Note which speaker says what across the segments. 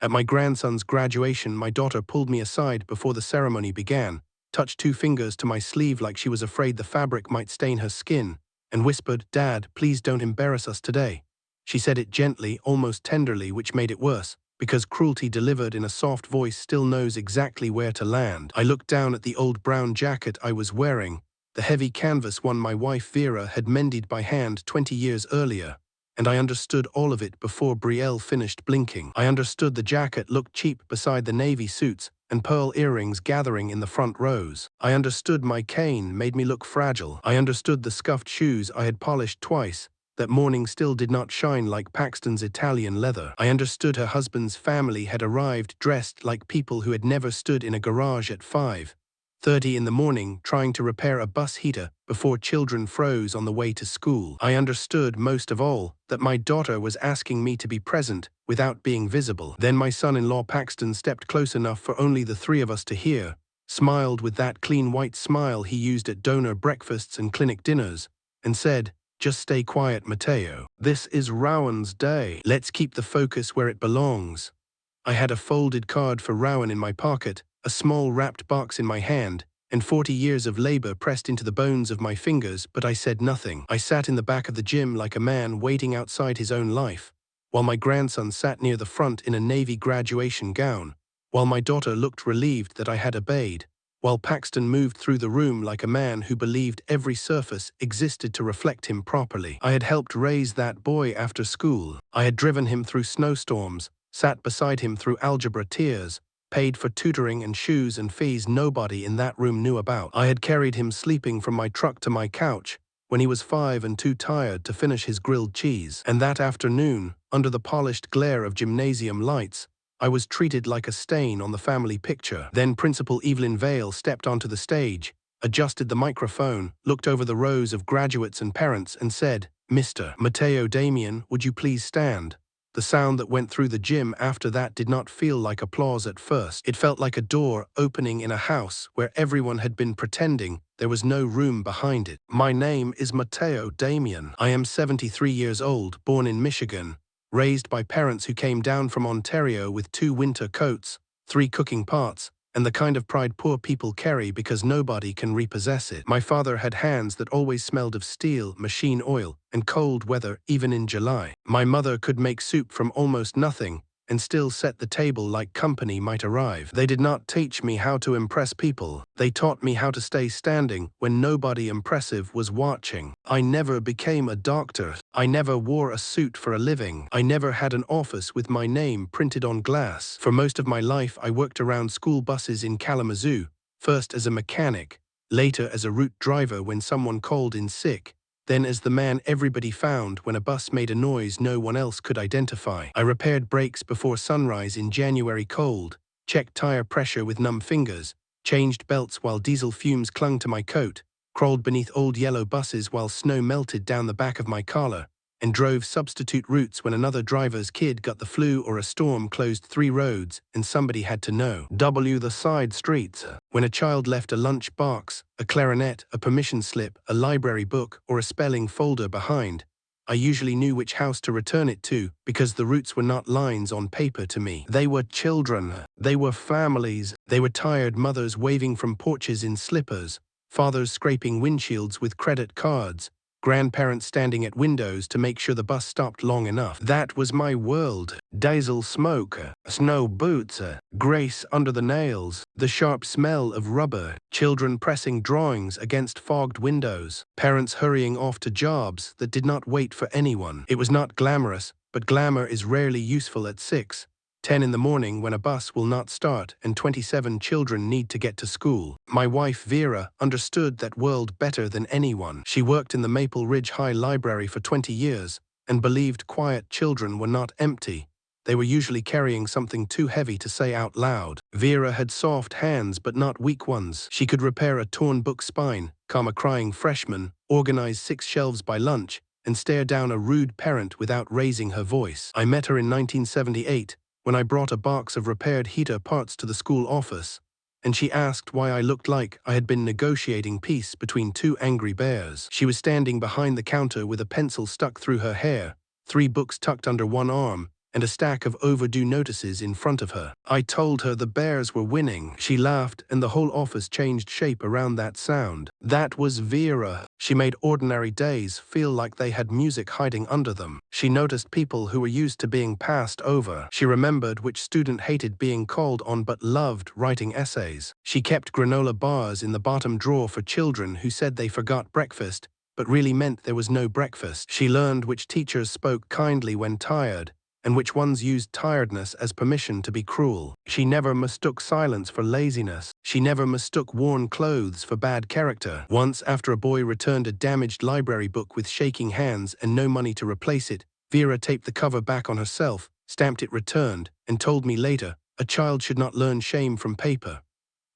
Speaker 1: At my grandson's graduation, my daughter pulled me aside before the ceremony began, touched 2 fingers to my sleeve like she was afraid the fabric might stain her skin, and whispered, "Dad, please don't embarrass us today." She said it gently, almost tenderly, which made it worse, because cruelty delivered in a soft voice still knows exactly where to land. I looked down at the old brown jacket I was wearing, the heavy canvas one my wife Vera had mended by hand 20 years earlier, and I understood all of it before Brielle finished blinking. I understood the jacket looked cheap beside the navy suits and pearl earrings gathering in the front rows. I understood my cane made me look fragile. I understood the scuffed shoes I had polished twice that morning still did not shine like Paxton's Italian leather. I understood her husband's family had arrived dressed like people who had never stood in a garage at 5:30 in the morning trying to repair a bus heater before children froze on the way to school. I understood, most of all, that my daughter was asking me to be present without being visible. Then my son-in-law Paxton stepped close enough for only the 3 of us to hear, smiled with that clean white smile he used at donor breakfasts and clinic dinners, and said, "Just stay quiet, Matteo. This is Rowan's day. Let's keep the focus where it belongs." I had a folded card for Rowan in my pocket, a small wrapped box in my hand, and 40 years of labor pressed into the bones of my fingers, but I said nothing. I sat in the back of the gym like a man waiting outside his own life, while my grandson sat near the front in a navy graduation gown, while my daughter looked relieved that I had obeyed, while Paxton moved through the room like a man who believed every surface existed to reflect him properly. I had helped raise that boy after school. I had driven him through snowstorms, sat beside him through algebra tears, paid for tutoring and shoes and fees nobody in that room knew about. I had carried him sleeping from my truck to my couch when he was 5 and too tired to finish his grilled cheese. And that afternoon, under the polished glare of gymnasium lights, I was treated like a stain on the family picture. Then Principal Evelyn Vale stepped onto the stage, adjusted the microphone, looked over the rows of graduates and parents and said, "Mr. Matteo Damien, would you please stand?" The sound that went through the gym after that did not feel like applause at first. It felt like a door opening in a house where everyone had been pretending there was no room behind it. "My name is Matteo Damien. I am 73 years old, born in Michigan, raised by parents who came down from Ontario with 2 winter coats, 3 cooking pots, and the kind of pride poor people carry because nobody can repossess it. My father had hands that always smelled of steel, machine oil, and cold weather even in July. My mother could make soup from almost nothing and still set the table like company might arrive. They did not teach me how to impress people. They taught me how to stay standing when nobody impressive was watching. I never became a doctor. I never wore a suit for a living. I never had an office with my name printed on glass. For most of my life, I worked around school buses in Kalamazoo, first as a mechanic, later as a route driver when someone called in sick, then as the man everybody found when a bus made a noise no one else could identify. I repaired brakes before sunrise in January cold, checked tire pressure with numb fingers, changed belts while diesel fumes clung to my coat, crawled beneath old yellow buses while snow melted down the back of my collar, and drove substitute routes when another driver's kid got the flu or a storm closed 3 roads and somebody had to know. The side streets. When a child left a lunch box, a clarinet, a permission slip, a library book, or a spelling folder behind, I usually knew which house to return it to because the routes were not lines on paper to me. They were children. They were families. They were tired mothers waving from porches in slippers, fathers scraping windshields with credit cards, grandparents standing at windows to make sure the bus stopped long enough. That was my world. Diesel smoke, snow boots, grace under the nails, the sharp smell of rubber, children pressing drawings against fogged windows, parents hurrying off to jobs that did not wait for anyone. It was not glamorous, but glamour is rarely useful at 6:10 in the morning when a bus will not start and 27 children need to get to school. My wife Vera understood that world better than anyone. She worked in the Maple Ridge High Library for 20 years and believed quiet children were not empty. They were usually carrying something too heavy to say out loud. Vera had soft hands but not weak ones. She could repair a torn book spine, calm a crying freshman, organize 6 shelves by lunch, and stare down a rude parent without raising her voice. I met her in 1978, when I brought a box of repaired heater parts to the school office, and she asked why I looked like I had been negotiating peace between 2 angry bears. She was standing behind the counter with a pencil stuck through her hair, 3 books tucked under one arm, and a stack of overdue notices in front of her. I told her the Bears were winning. She laughed, and the whole office changed shape around that sound. That was Vera. She made ordinary days feel like they had music hiding under them. She noticed people who were used to being passed over. She remembered which student hated being called on but loved writing essays. She kept granola bars in the bottom drawer for children who said they forgot breakfast, but really meant there was no breakfast. She learned which teachers spoke kindly when tired, and which ones used tiredness as permission to be cruel. She never mistook silence for laziness. She never mistook worn clothes for bad character. Once, after a boy returned a damaged library book with shaking hands and no money to replace it, Vera taped the cover back on herself, stamped it returned, and told me later, a child should not learn shame from paper.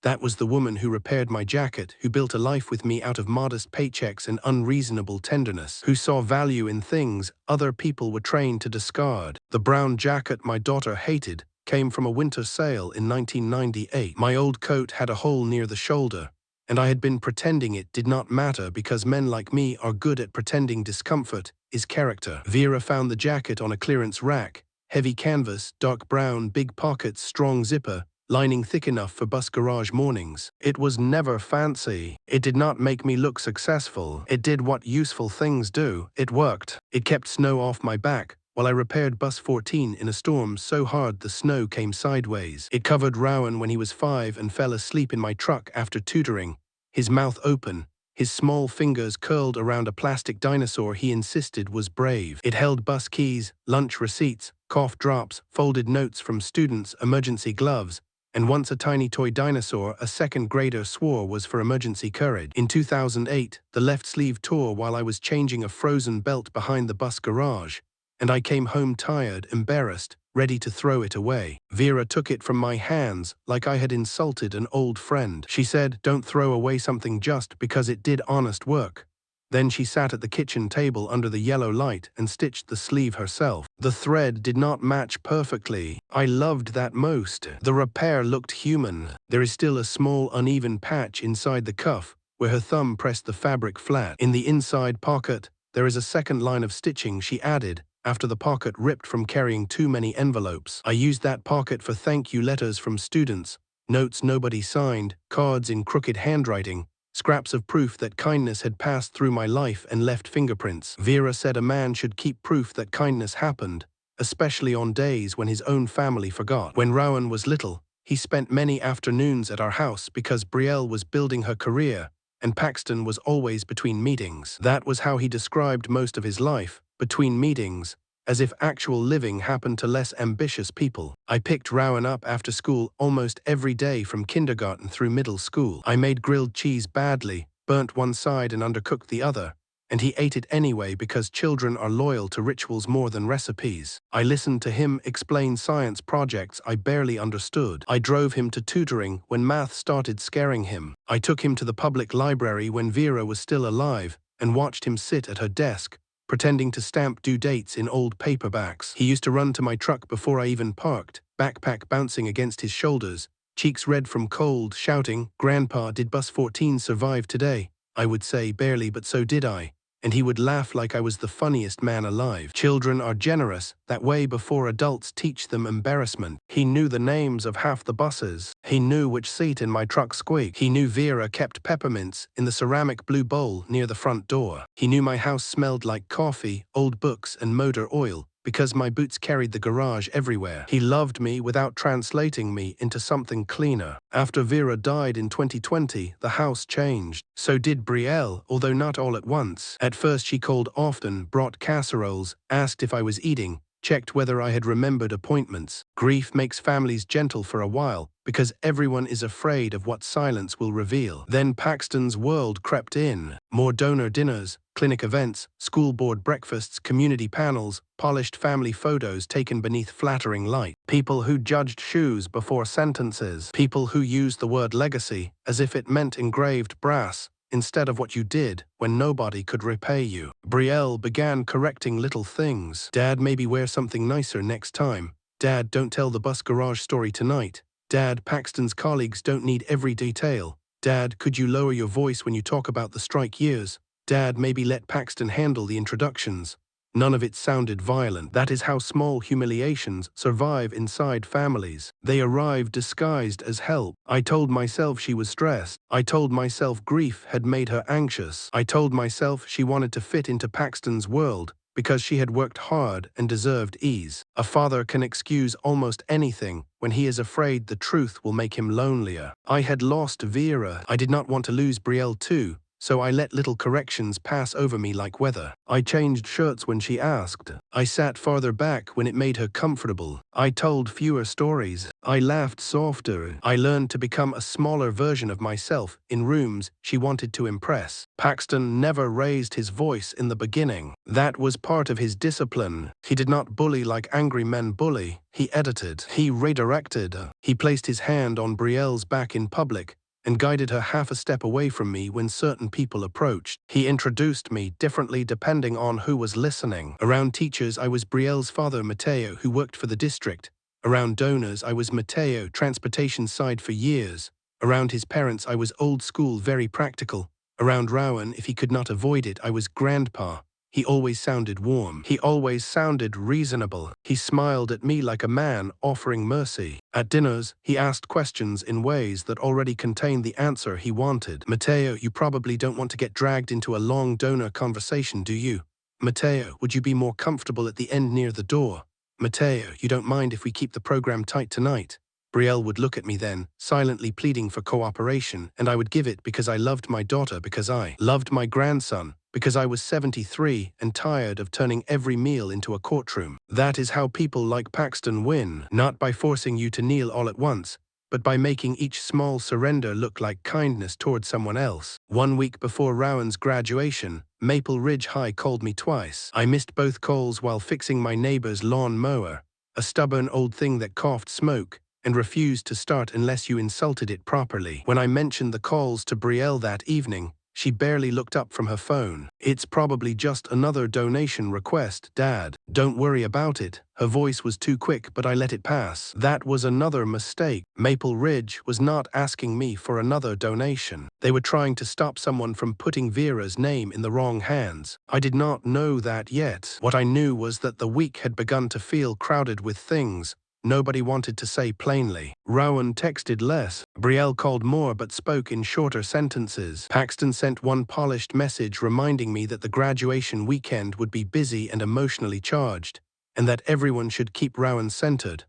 Speaker 1: That was the woman who repaired my jacket, who built a life with me out of modest paychecks and unreasonable tenderness, who saw value in things other people were trained to discard. The brown jacket my daughter hated came from a winter sale in 1998. My old coat had a hole near the shoulder, and I had been pretending it did not matter because men like me are good at pretending discomfort is character. Vera found the jacket on a clearance rack, heavy canvas, dark brown, big pockets, strong zipper, lining thick enough for bus garage mornings. It was never fancy. It did not make me look successful. It did what useful things do. It worked. It kept snow off my back while I repaired bus 14 in a storm so hard the snow came sideways. It covered Rowan when he was 5 and fell asleep in my truck after tutoring, his mouth open, his small fingers curled around a plastic dinosaur he insisted was brave. It held bus keys, lunch receipts, cough drops, folded notes from students, emergency gloves, and once a tiny toy dinosaur a second grader swore was for emergency courage. In 2008, the left sleeve tore while I was changing a frozen belt behind the bus garage, and I came home tired, embarrassed, ready to throw it away. Vera took it from my hands like I had insulted an old friend. She said, "Don't throw away something just because it did honest work." Then she sat at the kitchen table under the yellow light and stitched the sleeve herself. The thread did not match perfectly. I loved that most. The repair looked human. There is still a small uneven patch inside the cuff where her thumb pressed the fabric flat. In the inside pocket, there is a second line of stitching she added after the pocket ripped from carrying too many envelopes. I used that pocket for thank you letters from students, notes nobody signed, cards in crooked handwriting, scraps of proof that kindness had passed through my life and left fingerprints. Vera said a man should keep proof that kindness happened, especially on days when his own family forgot. When Rowan was little, he spent many afternoons at our house because Brielle was building her career, and Paxton was always between meetings. That was how he described most of his life, between meetings, as if actual living happened to less ambitious people. I picked Rowan up after school almost every day from kindergarten through middle school. I made grilled cheese badly, burnt one side and undercooked the other, and he ate it anyway because children are loyal to rituals more than recipes. I listened to him explain science projects I barely understood. I drove him to tutoring when math started scaring him. I took him to the public library when Vera was still alive and watched him sit at her desk, pretending to stamp due dates in old paperbacks. He used to run to my truck before I even parked, backpack bouncing against his shoulders, cheeks red from cold, shouting, "Grandpa, did bus 14 survive today?" I would say, "Barely, but so did I." And he would laugh like I was the funniest man alive. Children are generous that way before adults teach them embarrassment. He knew the names of half the buses. He knew which seat in my truck squeaked. He knew Vera kept peppermints in the ceramic blue bowl near the front door. He knew my house smelled like coffee, old books, and motor oil, because my boots carried the garage everywhere. He loved me without translating me into something cleaner. After Vera died in 2020, the house changed. So did Brielle, although not all at once. At first she called often, brought casseroles, asked if I was eating, checked whether I had remembered appointments. Grief makes families gentle for a while, because everyone is afraid of what silence will reveal. Then Paxton's world crept in. More donor dinners, clinic events, school board breakfasts, community panels, polished family photos taken beneath flattering light. People who judged shoes before sentences. People who used the word legacy as if it meant engraved brass, instead of what you did when nobody could repay you. Brielle began correcting little things. "Dad, maybe wear something nicer next time. Dad, don't tell the bus garage story tonight. Dad, Paxton's colleagues don't need every detail. Dad, could you lower your voice when you talk about the strike years? Dad, maybe let Paxton handle the introductions." None of it sounded violent. That is how small humiliations survive inside families. They arrive disguised as help. I told myself she was stressed. I told myself grief had made her anxious. I told myself she wanted to fit into Paxton's world because she had worked hard and deserved ease. A father can excuse almost anything when he is afraid the truth will make him lonelier. I had lost Vera. I did not want to lose Brielle too, so I let little corrections pass over me like weather. I changed shirts when she asked. I sat farther back when it made her comfortable. I told fewer stories. I laughed softer. I learned to become a smaller version of myself in rooms she wanted to impress. Paxton never raised his voice in the beginning. That was part of his discipline. He did not bully like angry men bully. He edited. He redirected. He placed his hand on Brielle's back in public and guided her half a step away from me when certain people approached. He introduced me differently depending on who was listening. Around teachers, I was Brielle's father, Matteo, who worked for the district. Around donors, I was Matteo, transportation side for years. Around his parents, I was old school, very practical. Around Rowan, if he could not avoid it, I was grandpa. He always sounded warm. He always sounded reasonable. He smiled at me like a man offering mercy. At dinners, he asked questions in ways that already contained the answer he wanted. Matteo, you probably don't want to get dragged into a long donor conversation, do you? Matteo, would you be more comfortable at the end near the door? Matteo, you don't mind if we keep the program tight tonight? Brielle would look at me then, silently pleading for cooperation, and I would give it because I loved my daughter, because I loved my grandson, because I was 73 and tired of turning every meal into a courtroom. That is how people like Paxton win, not by forcing you to kneel all at once, but by making each small surrender look like kindness toward someone else. 1 week before Rowan's graduation, Maple Ridge High called me twice. I missed both calls while fixing my neighbor's lawn mower, a stubborn old thing that coughed smoke and refused to start unless you insulted it properly. When I mentioned the calls to Brielle that evening, she barely looked up from her phone. It's probably just another donation request, Dad. Don't worry about it. Her voice was too quick, but I let it pass. That was another mistake. Maple Ridge was not asking me for another donation. They were trying to stop someone from putting Vera's name in the wrong hands. I did not know that yet. What I knew was that the week had begun to feel crowded with things nobody wanted to say plainly. Rowan texted less. Brielle called more but spoke in shorter sentences. Paxton sent one polished message reminding me that the graduation weekend would be busy and emotionally charged, and that everyone should keep Rowan centered.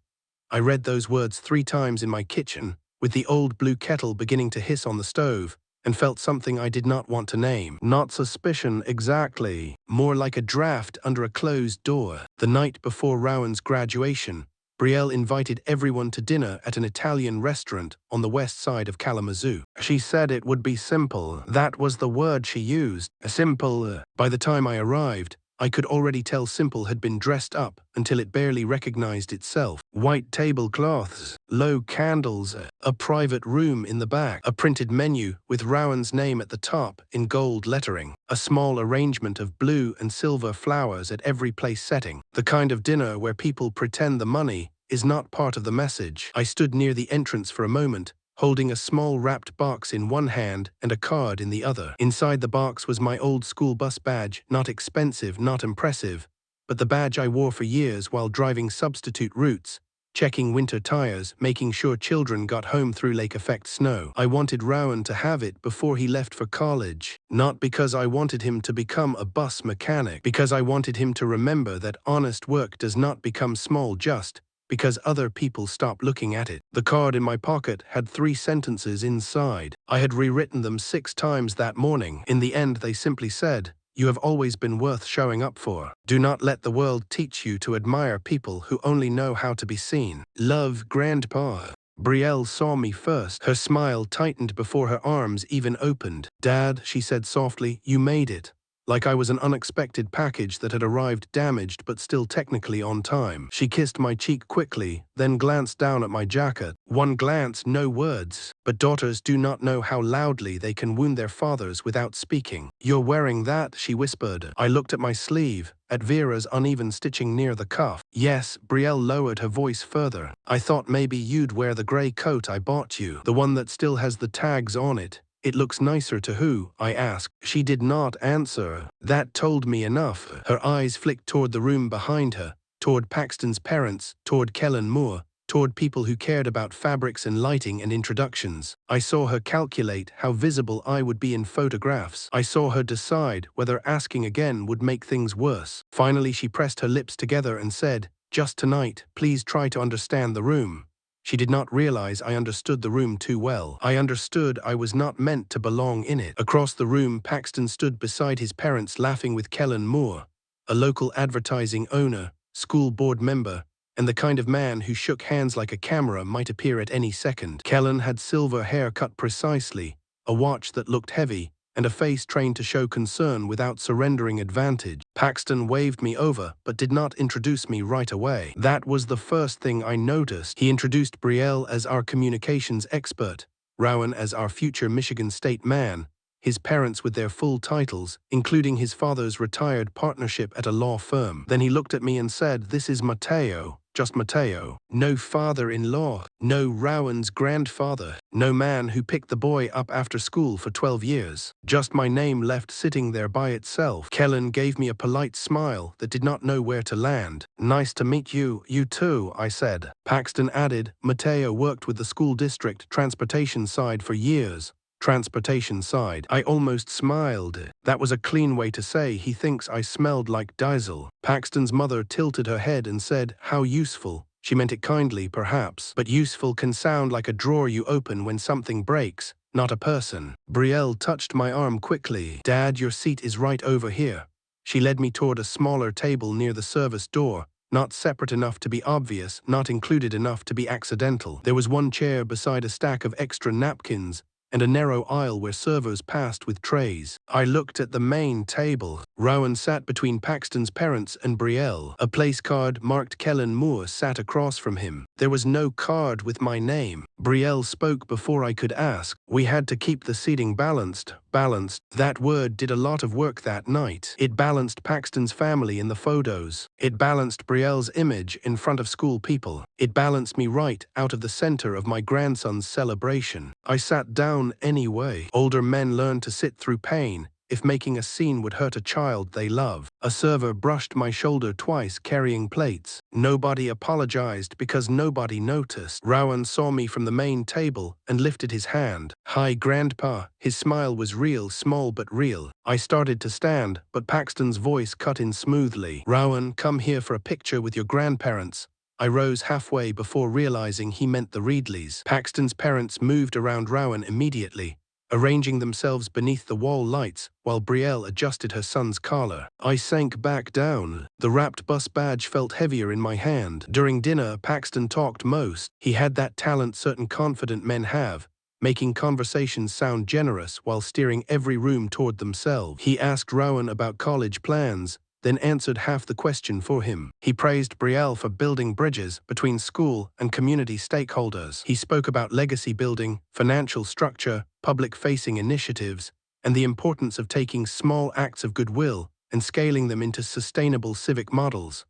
Speaker 1: I read those words 3 times in my kitchen, with the old blue kettle beginning to hiss on the stove, and felt something I did not want to name. Not suspicion exactly, more like a draft under a closed door. The night before Rowan's graduation, Brielle invited everyone to dinner at an Italian restaurant on the west side of Kalamazoo. She said it would be simple. That was the word she used. Simple. By the time I arrived, I could already tell Simple had been dressed up until it barely recognized itself. White tablecloths, low candles, a private room in the back, a printed menu with Rowan's name at the top in gold lettering, a small arrangement of blue and silver flowers at every place setting. The kind of dinner where people pretend the money is not part of the message. I stood near the entrance for a moment, holding a small wrapped box in one hand and a card in the other. Inside the box was my old school bus badge, not expensive, not impressive, but the badge I wore for years while driving substitute routes, checking winter tires, making sure children got home through lake effect snow. I wanted Rowan to have it before he left for college, not because I wanted him to become a bus mechanic, because I wanted him to remember that honest work does not become small just because other people stop looking at it. The card in my pocket had 3 sentences inside. I had rewritten them 6 times that morning. In the end, they simply said, "You have always been worth showing up for. Do not let the world teach you to admire people who only know how to be seen. Love, Grandpa." Brielle saw me first. Her smile tightened before her arms even opened. "Dad," she said softly, "you made it." Like I was an unexpected package that had arrived damaged but still technically on time. She kissed my cheek quickly, then glanced down at my jacket. One glance, no words. But daughters do not know how loudly they can wound their fathers without speaking. "You're wearing that," she whispered. I looked at my sleeve, at Vera's uneven stitching near the cuff. "Yes," Brielle lowered her voice further. "I thought maybe you'd wear the gray coat I bought you, the one that still has the tags on it. It looks nicer to who? I asked. She did not answer. That told me enough. Her eyes flicked toward the room behind her, toward Paxton's parents, toward Kellen Moore, toward people who cared about fabrics and lighting and introductions. I saw her calculate how visible I would be in photographs. I saw her decide whether asking again would make things worse. Finally, she pressed her lips together and said, "Just tonight, please try to understand the room." She did not realize I understood the room too well. I understood I was not meant to belong in it. Across the room, Paxton stood beside his parents laughing with Kellen Moore, a local advertising owner, school board member, and the kind of man who shook hands like a camera might appear at any second. Kellen had silver hair cut precisely, a watch that looked heavy, and a face trained to show concern without surrendering advantage. Paxton waved me over, but did not introduce me right away. That was the first thing I noticed. He introduced Brielle as our communications expert, Rowan as our future Michigan State man, his parents with their full titles, including his father's retired partnership at a law firm. Then he looked at me and said, "This is Mateo, just Mateo. No father-in-law, no Rowan's grandfather, no man who picked the boy up after school for 12 years. Just my name left sitting there by itself." Kellen gave me a polite smile that did not know where to land. "Nice to meet you, you too," I said. Paxton added, "Mateo worked with the school district transportation side for years." Transportation side. I almost smiled. That was a clean way to say he thinks I smelled like diesel. Paxton's mother tilted her head and said, "How useful." She meant it kindly, perhaps, but useful can sound like a drawer you open when something breaks, not a person. Brielle touched my arm quickly. "Dad, your seat is right over here." She led me toward a smaller table near the service door, not separate enough to be obvious, not included enough to be accidental. There was one chair beside a stack of extra napkins, and a narrow aisle where servers passed with trays. I looked at the main table. Rowan sat between Paxton's parents and Brielle. A place card marked Kellen Moore sat across from him. There was no card with my name. Brielle spoke before I could ask. "We had to keep the seating balanced." Balanced. That word did a lot of work that night. It balanced Paxton's family in the photos. It balanced Brielle's image in front of school people. It balanced me right out of the center of my grandson's celebration. I sat down anyway. Older men learn to sit through pain if making a scene would hurt a child they love. A server brushed my shoulder twice carrying plates. Nobody apologized because nobody noticed. Rowan saw me from the main table and lifted his hand. "Hi, Grandpa." His smile was real, small but real. I started to stand, but Paxton's voice cut in smoothly. "Rowan, come here for a picture with your grandparents." I rose halfway before realizing he meant the Reedleys. Paxton's parents moved around Rowan immediately, arranging themselves beneath the wall lights while Brielle adjusted her son's collar. I sank back down. The wrapped bus badge felt heavier in my hand. During dinner, Paxton talked most. He had that talent certain confident men have, making conversations sound generous while steering every room toward themselves. He asked Rowan about college plans, then answered half the question for him. He praised Brielle for building bridges between school and community stakeholders. He spoke about legacy building, financial structure, public-facing initiatives, and the importance of taking small acts of goodwill and scaling them into sustainable civic models.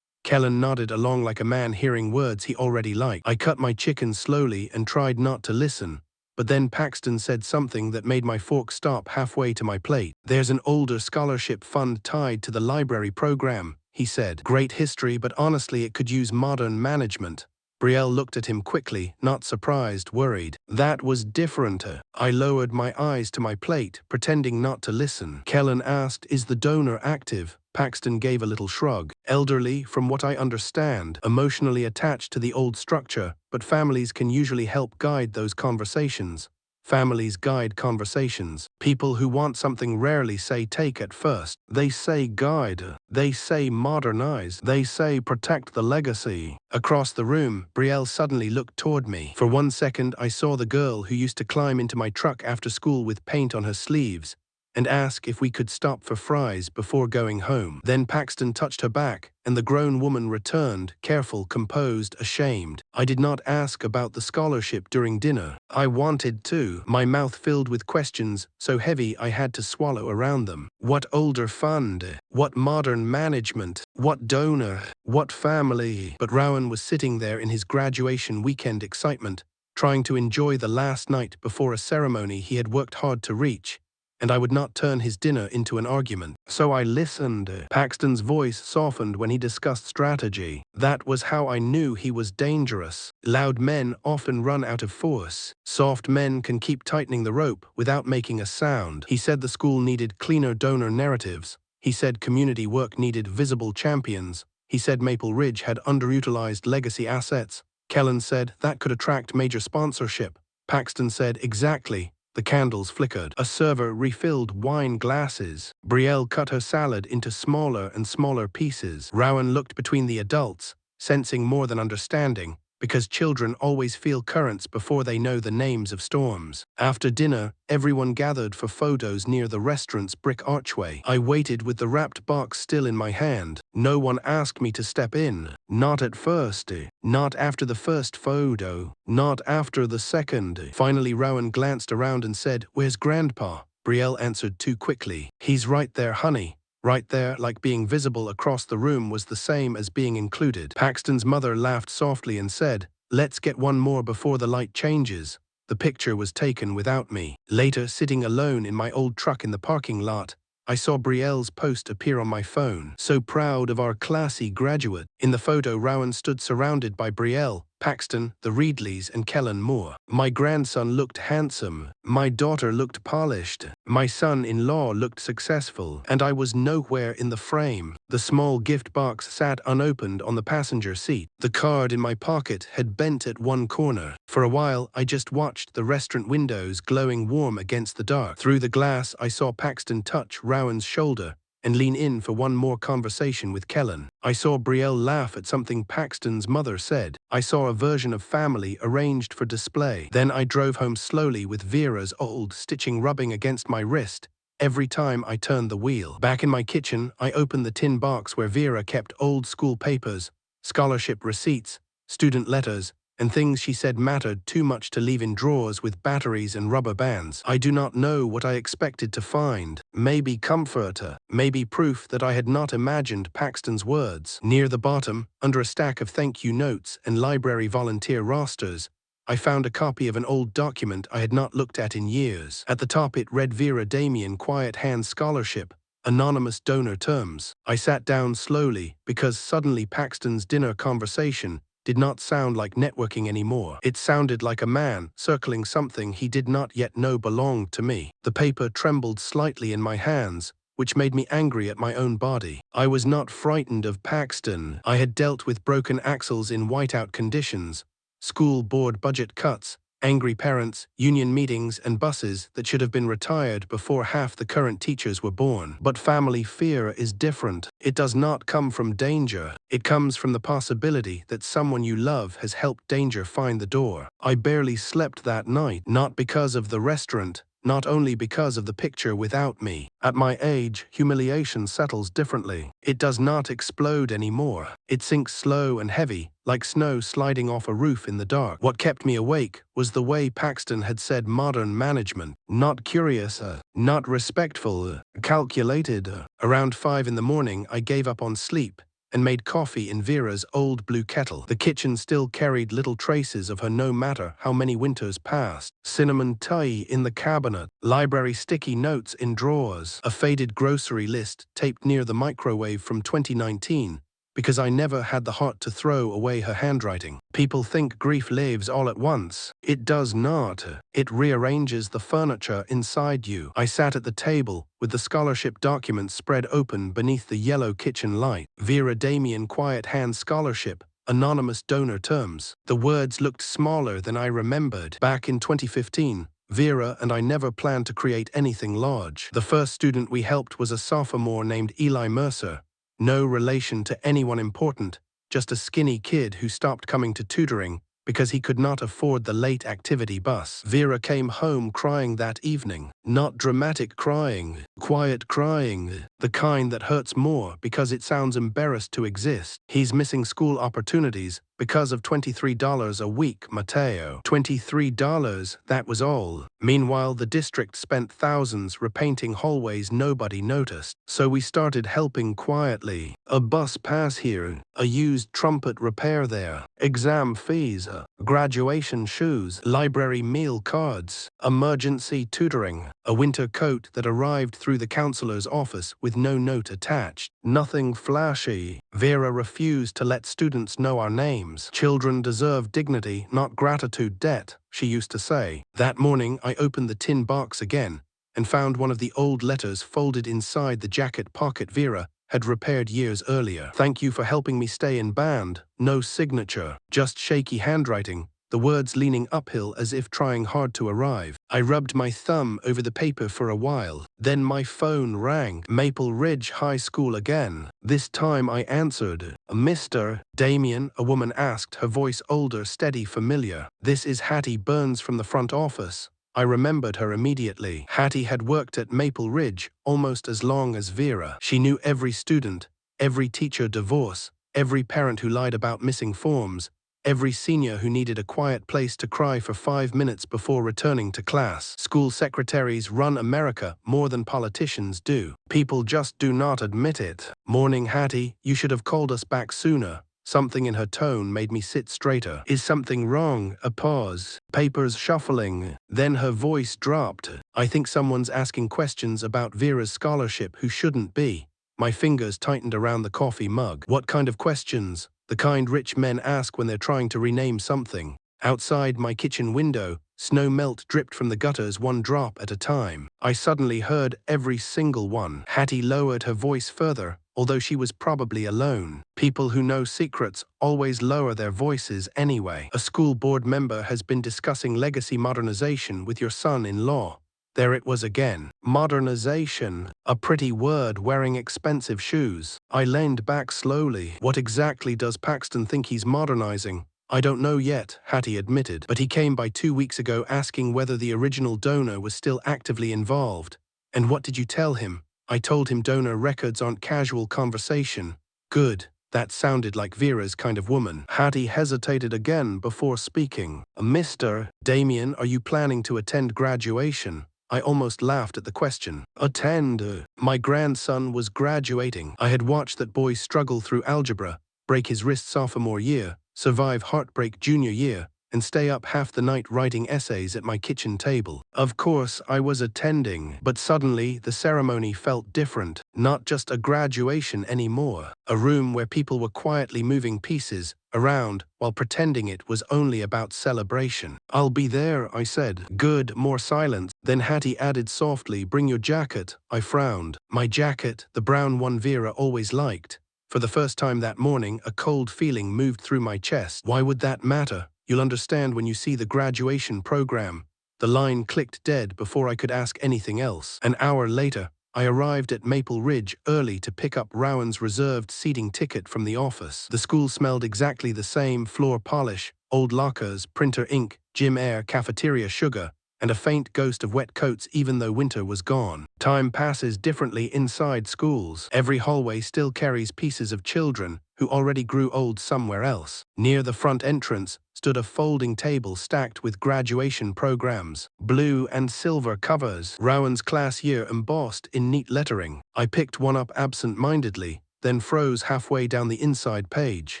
Speaker 1: Kellen nodded along like a man hearing words he already liked. I cut my chicken slowly and tried not to listen. But then Paxton said something that made my fork stop halfway to my plate. "There's an older scholarship fund tied to the library program," he said. "Great history, but honestly it could use modern management." Brielle looked at him quickly, not surprised, worried. That was different. I lowered my eyes to my plate, pretending not to listen. Kellen asked, "Is the donor active?" Paxton gave a little shrug. "Elderly, from what I understand, emotionally attached to the old structure, but families can usually help guide those conversations." Families guide conversations. People who want something rarely say take at first. They say guide. They say modernize. They say protect the legacy. Across the room, Brielle suddenly looked toward me. For 1 second, I saw the girl who used to climb into my truck after school with paint on her sleeves and ask if we could stop for fries before going home. Then Paxton touched her back, and the grown woman returned, careful, composed, ashamed. I did not ask about the scholarship during dinner. I wanted to. My mouth filled with questions, so heavy I had to swallow around them. What older fund? What modern management? What donor? What family? But Rowan was sitting there in his graduation weekend excitement, trying to enjoy the last night before a ceremony he had worked hard to reach, and I would not turn his dinner into an argument. So I listened. Paxton's voice softened when he discussed strategy. That was how I knew he was dangerous. Loud men often run out of force. Soft men can keep tightening the rope without making a sound. He said the school needed cleaner donor narratives. He said community work needed visible champions. He said Maple Ridge had underutilized legacy assets. Kellen said that could attract major sponsorship. Paxton said exactly. The candles flickered. A server refilled wine glasses. Brielle cut her salad into smaller and smaller pieces. Rowan looked between the adults, sensing more than understanding, because children always feel currents before they know the names of storms. After dinner, everyone gathered for photos near the restaurant's brick archway. I waited with the wrapped box still in my hand. No one asked me to step in. Not at first. Not after the first photo. Not after the second. Finally, Rowan glanced around and said, "Where's Grandpa?" Brielle answered too quickly. "He's right there, honey." Right there, like being visible across the room was the same as being included. Paxton's mother laughed softly and said, "Let's get one more before the light changes." The picture was taken without me. Later, sitting alone in my old truck in the parking lot, I saw Brielle's post appear on my phone. "So proud of our classy graduate." In the photo, Rowan stood surrounded by Brielle, Paxton, the Reedleys, and Kellen Moore. My grandson looked handsome. My daughter looked polished. My son-in-law looked successful. And I was nowhere in the frame. The small gift box sat unopened on the passenger seat. The card in my pocket had bent at one corner. For a while, I just watched the restaurant windows glowing warm against the dark. Through the glass, I saw Paxton touch Rowan's shoulder and lean in for one more conversation with Kellen. I saw Brielle laugh at something Paxton's mother said. I saw a version of family arranged for display. Then I drove home slowly with Vera's old stitching rubbing against my wrist every time I turned the wheel. Back in my kitchen, I opened the tin box where Vera kept old school papers, scholarship receipts, student letters, and things she said mattered too much to leave in drawers with batteries and rubber bands. I do not know what I expected to find. Maybe comfort, maybe proof that I had not imagined Paxton's words. Near the bottom, under a stack of thank you notes and library volunteer rosters, I found a copy of an old document I had not looked at in years. At the top it read Vera Damien Quiet Hand Scholarship, Anonymous Donor Terms. I sat down slowly because suddenly Paxton's dinner conversation did not sound like networking anymore. It sounded like a man circling something he did not yet know belonged to me. The paper trembled slightly in my hands, which made me angry at my own body. I was not frightened of Paxton. I had dealt with broken axles in whiteout conditions, school board budget cuts, angry parents, union meetings, and buses that should have been retired before half the current teachers were born. But family fear is different. It does not come from danger. It comes from the possibility that someone you love has helped danger find the door. I barely slept that night, not because of the restaurant, not only because of the picture without me. At my age, humiliation settles differently. It does not explode anymore. It sinks slow and heavy, like snow sliding off a roof in the dark. What kept me awake was the way Paxton had said modern management. Not curious, not respectful, calculated. Around 5 in the morning, I gave up on sleep and made coffee in Vera's old blue kettle. The kitchen still carried little traces of her no matter how many winters passed. Cinnamon tea in the cabinet, library sticky notes in drawers, a faded grocery list taped near the microwave from 2019, because I never had the heart to throw away her handwriting. People think grief lives all at once. It does not. It rearranges the furniture inside you. I sat at the table with the scholarship documents spread open beneath the yellow kitchen light. Vera Damien Quiet Hand Scholarship, Anonymous Donor Terms. The words looked smaller than I remembered. Back in 2015, Vera and I never planned to create anything large. The first student we helped was a sophomore named Eli Mercer. No relation to anyone important, just a skinny kid who stopped coming to tutoring because he could not afford the late activity bus. Vera came home crying that evening. Not dramatic crying, quiet crying, the kind that hurts more because it sounds embarrassed to exist. He's missing school opportunities because of $23 a week, Mateo. $23, that was all. Meanwhile, the district spent thousands repainting hallways nobody noticed. So we started helping quietly. A bus pass here, a used trumpet repair there, exam fees, graduation shoes, library meal cards, emergency tutoring, a winter coat that arrived through the counselor's office with no note attached. Nothing flashy. Vera refused to let students know our names. Children deserve dignity, not gratitude debt, she used to say. That morning, I opened the tin box again and found one of the old letters folded inside the jacket pocket Vera had repaired years earlier. Thank you for helping me stay in band. No signature, just shaky handwriting, the words leaning uphill as if trying hard to arrive. I rubbed my thumb over the paper for a while. Then my phone rang. Maple Ridge High School again. This time I answered. Mr. Damien, a woman asked, her voice older, steady, familiar. This is Hattie Burns from the front office. I remembered her immediately. Hattie had worked at Maple Ridge almost as long as Vera. She knew every student, every teacher divorce, every parent who lied about missing forms, every senior who needed a quiet place to cry for 5 minutes before returning to class. School secretaries run America more than politicians do. People just do not admit it. Morning, Hattie, you should have called us back sooner. Something in her tone made me sit straighter. Is something wrong? A pause. Papers shuffling. Then her voice dropped. I think someone's asking questions about Vera's scholarship who shouldn't be. My fingers tightened around the coffee mug. What kind of questions? The kind rich men ask when they're trying to rename something. Outside my kitchen window, snow melt dripped from the gutters one drop at a time. I suddenly heard every single one. Hattie lowered her voice further, although she was probably alone. People who know secrets always lower their voices anyway. A school board member has been discussing legacy modernization with your son-in-law. There it was again. Modernization. A pretty word wearing expensive shoes. I leaned back slowly. What exactly does Paxton think he's modernizing? I don't know yet, Hattie admitted, but he came by 2 weeks ago asking whether the original donor was still actively involved. And what did you tell him? I told him donor records aren't casual conversation. Good. That sounded like Vera's kind of woman. Hattie hesitated again before speaking. Mr. Damien, are you planning to attend graduation? I almost laughed at the question. Attend? My grandson was graduating. I had watched that boy struggle through algebra, break his wrist sophomore year, survive heartbreak junior year, and stay up half the night writing essays at my kitchen table. Of course, I was attending, but suddenly the ceremony felt different. Not just a graduation anymore. A room where people were quietly moving pieces around while pretending it was only about celebration. I'll be there, I said. Good, more silence. Then Hattie added softly, bring your jacket. I frowned. My jacket, the brown one Vera always liked. For the first time that morning, a cold feeling moved through my chest. Why would that matter? You'll understand when you see the graduation program. The line clicked dead before I could ask anything else. An hour later, I arrived at Maple Ridge early to pick up Rowan's reserved seating ticket from the office. The school smelled exactly the same: floor polish, old lockers, printer ink, gym air, cafeteria sugar, and a faint ghost of wet coats even though winter was gone. Time passes differently inside schools. Every hallway still carries pieces of children who already grew old somewhere else. Near the front entrance stood a folding table stacked with graduation programs, blue and silver covers, Rowan's class year embossed in neat lettering. I picked one up absent-mindedly, then froze halfway down the inside page.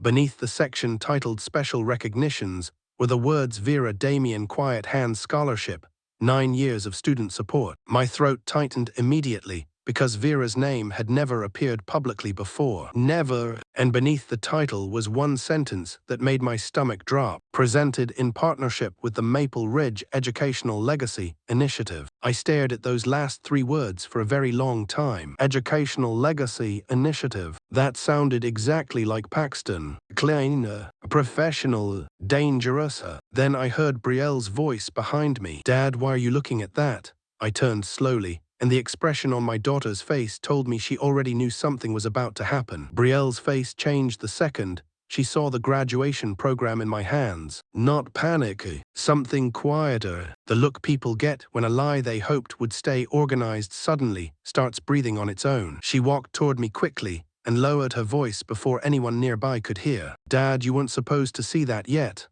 Speaker 1: Beneath the section titled Special Recognitions were the words Vera Damien Quiet Hands Scholarship, 9 years of student support. My throat tightened immediately because Vera's name had never appeared publicly before. Never. And beneath the title was one sentence that made my stomach drop. Presented in partnership with the Maple Ridge Educational Legacy Initiative. I stared at those last 3 words for a very long time. Educational Legacy Initiative. That sounded exactly like Paxton. Clean, professional, dangerous. Then I heard Brielle's voice behind me. Dad, why are you looking at that? I turned slowly, and the expression on my daughter's face told me she already knew something was about to happen. Brielle's face changed the second she saw the graduation program in my hands. Not panic, something quieter. The look people get when a lie they hoped would stay organized suddenly starts breathing on its own. She walked toward me quickly and lowered her voice before anyone nearby could hear. Dad, you weren't supposed to see that yet.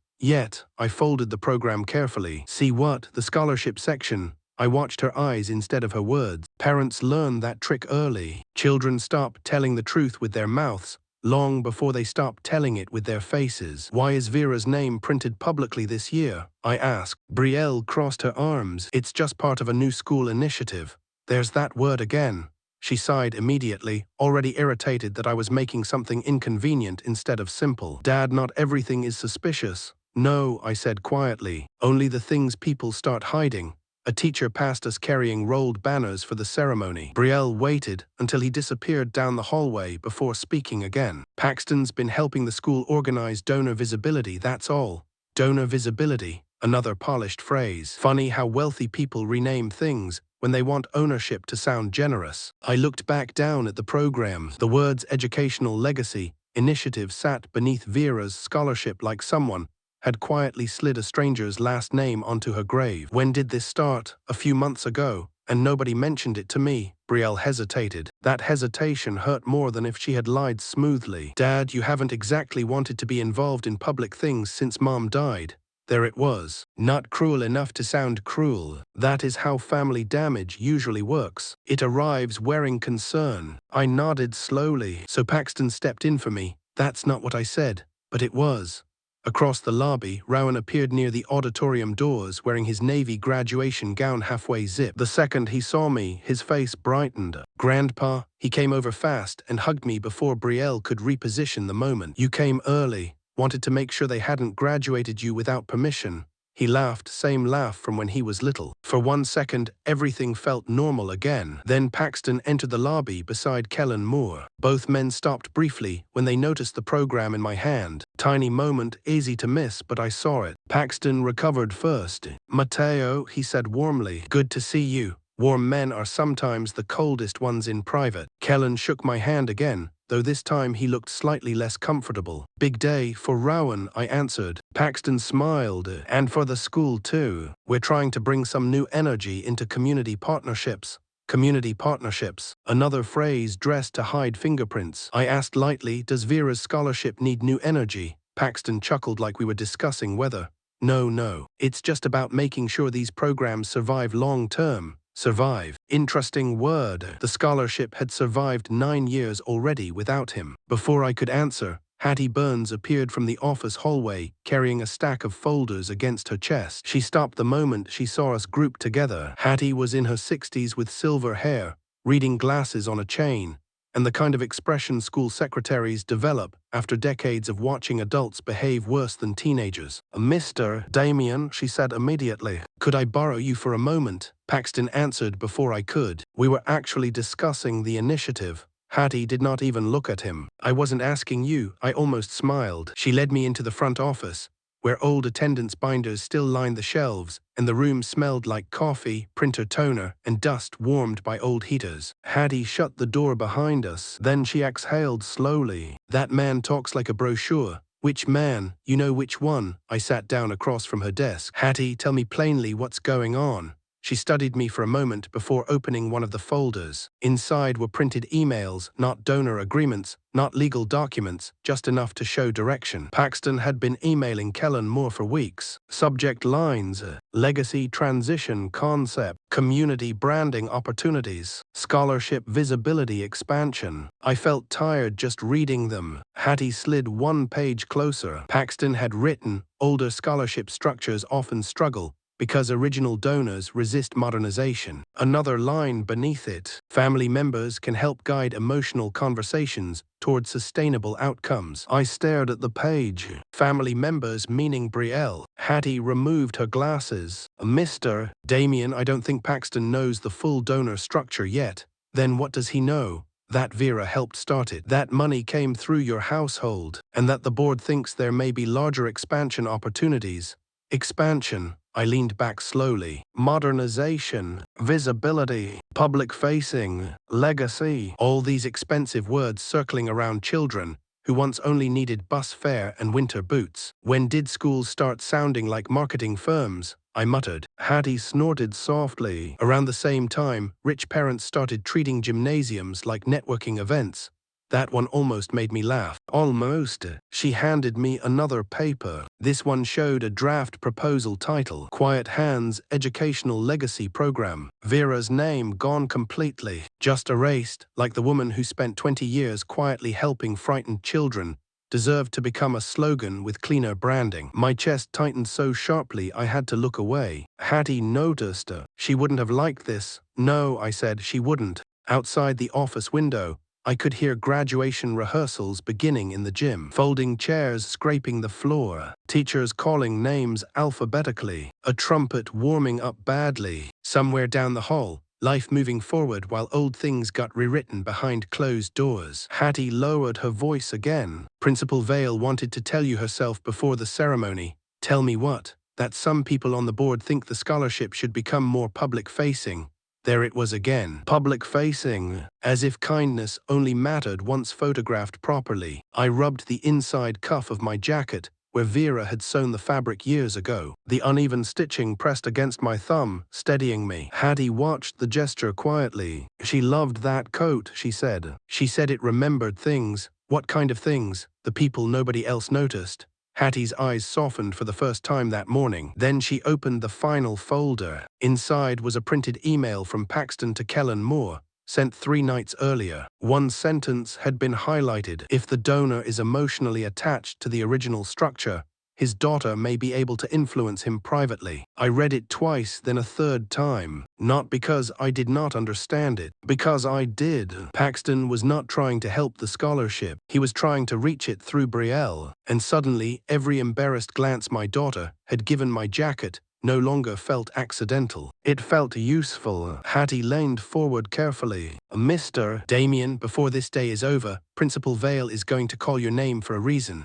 Speaker 1: I folded the program carefully. See what? The scholarship section. I watched her eyes instead of her words. Parents learn that trick early. Children stop telling the truth with their mouths long before they stopped telling it with their faces. Why is Vera's name printed publicly this year? I asked. Brielle crossed her arms. It's just part of a new school initiative. There's that word again. She sighed immediately, already irritated that I was making something inconvenient instead of simple. Dad, not everything is suspicious. No, I said quietly. Only the things people start hiding. A teacher passed us carrying rolled banners for the ceremony. Brielle waited until he disappeared down the hallway before speaking again. Paxton's been helping the school organize donor visibility, that's all. Donor visibility, another polished phrase. Funny how wealthy people rename things when they want ownership to sound generous. I looked back down at the program. The words Educational Legacy Initiative sat beneath Vera's scholarship like someone had quietly slid a stranger's last name onto her grave. When did this start? A few months ago, and nobody mentioned it to me. Brielle hesitated. That hesitation hurt more than if she had lied smoothly. Dad, you haven't exactly wanted to be involved in public things since Mom died. There it was. Not cruel enough to sound cruel. That is how family damage usually works. It arrives wearing concern. I nodded slowly. So Paxton stepped in for me. That's not what I said, but it was. Across the lobby, Rowan appeared near the auditorium doors wearing his navy graduation gown halfway zipped. The second he saw me, his face brightened. Grandpa, he came over fast and hugged me before Brielle could reposition the moment. You came early. Wanted to make sure they hadn't graduated you without permission. He laughed, same laugh from when he was little. For 1 second, everything felt normal again. Then Paxton entered the lobby beside Kellen Moore. Both men stopped briefly when they noticed the program in my hand. Tiny moment, easy to miss, but I saw it. Paxton recovered first. Mateo, he said warmly. Good to see you. Warm men are sometimes the coldest ones in private. Kellen shook my hand again, though this time he looked slightly less comfortable. Big day for Rowan, I answered. Paxton smiled. And for the school too. We're trying to bring some new energy into community partnerships. Community partnerships, another phrase dressed to hide fingerprints. I asked lightly, does Vera's scholarship need new energy? Paxton chuckled like we were discussing weather. No. It's just about making sure these programs survive long-term. Survive. Interesting word. The scholarship had survived 9 years already without him. Before I could answer, Hattie Burns appeared from the office hallway, carrying a stack of folders against her chest. She stopped the moment she saw us grouped together. Hattie was in her 60s with silver hair, reading glasses on a chain, and the kind of expression school secretaries develop after decades of watching adults behave worse than teenagers. Mr. Damien, she said immediately. Could I borrow you for a moment? Paxton answered before I could. We were actually discussing the initiative. Hattie did not even look at him. I wasn't asking you, I almost smiled. She led me into the front office, where old attendance binders still lined the shelves, and the room smelled like coffee, printer toner, and dust warmed by old heaters. Hattie shut the door behind us. Then she exhaled slowly. That man talks like a brochure. Which man? You know which one? I sat down across from her desk. Hattie, tell me plainly what's going on. She studied me for a moment before opening one of the folders. Inside were printed emails, not donor agreements, not legal documents, just enough to show direction. Paxton had been emailing Kellen Moore for weeks. Subject lines: legacy transition concept, community branding opportunities, scholarship visibility expansion. I felt tired just reading them. Hattie slid 1 page closer. Paxton had written, older scholarship structures often struggle because original donors resist modernization. Another line beneath it: family members can help guide emotional conversations toward sustainable outcomes. I stared at the page. Family members meaning Brielle. Hattie removed her glasses. Mr. Damien, I don't think Paxton knows the full donor structure yet. Then what does he know? That Vera helped start it, that money came through your household, and that the board thinks there may be larger expansion opportunities. Expansion. I leaned back slowly. Modernization, visibility, public-facing, legacy. All these expensive words circling around children who once only needed bus fare and winter boots. When did schools start sounding like marketing firms? I muttered. Hattie snorted softly. Around the same time, rich parents started treating gymnasiums like networking events. That one almost made me laugh. Almost. She handed me another paper. This one showed a draft proposal title, Quiet Hands Educational Legacy Program. Vera's name gone completely. Just erased, like the woman who spent 20 years quietly helping frightened children deserved to become a slogan with cleaner branding. My chest tightened so sharply I had to look away. Hattie noticed. She wouldn't have liked this. No, I said, she wouldn't. Outside the office window, I could hear graduation rehearsals beginning in the gym, folding chairs scraping the floor, teachers calling names alphabetically, a trumpet warming up badly. Somewhere down the hall, life moving forward while old things got rewritten behind closed doors. Hattie lowered her voice again. Principal Vale wanted to tell you herself before the ceremony. Tell me what? That some people on the board think the scholarship should become more public-facing. There it was again. Public-facing. As if kindness only mattered once photographed properly. I rubbed the inside cuff of my jacket, where Vera had sewn the fabric years ago. The uneven stitching pressed against my thumb, steadying me. Hattie watched the gesture quietly. She loved that coat, she said. She said it remembered things. What kind of things? The people nobody else noticed. Hattie's eyes softened for the first time that morning. Then she opened the final folder. Inside was a printed email from Paxton to Kellen Moore, sent 3 nights earlier. One sentence had been highlighted. If the donor is emotionally attached to the original structure, his daughter may be able to influence him privately. I read it twice, then a third time. Not because I did not understand it, because I did. Paxton was not trying to help the scholarship. He was trying to reach it through Brielle. And suddenly, every embarrassed glance my daughter had given my jacket no longer felt accidental. It felt useful. Hattie leaned forward carefully. Mr. Damien, before this day is over, Principal Vale is going to call your name for a reason.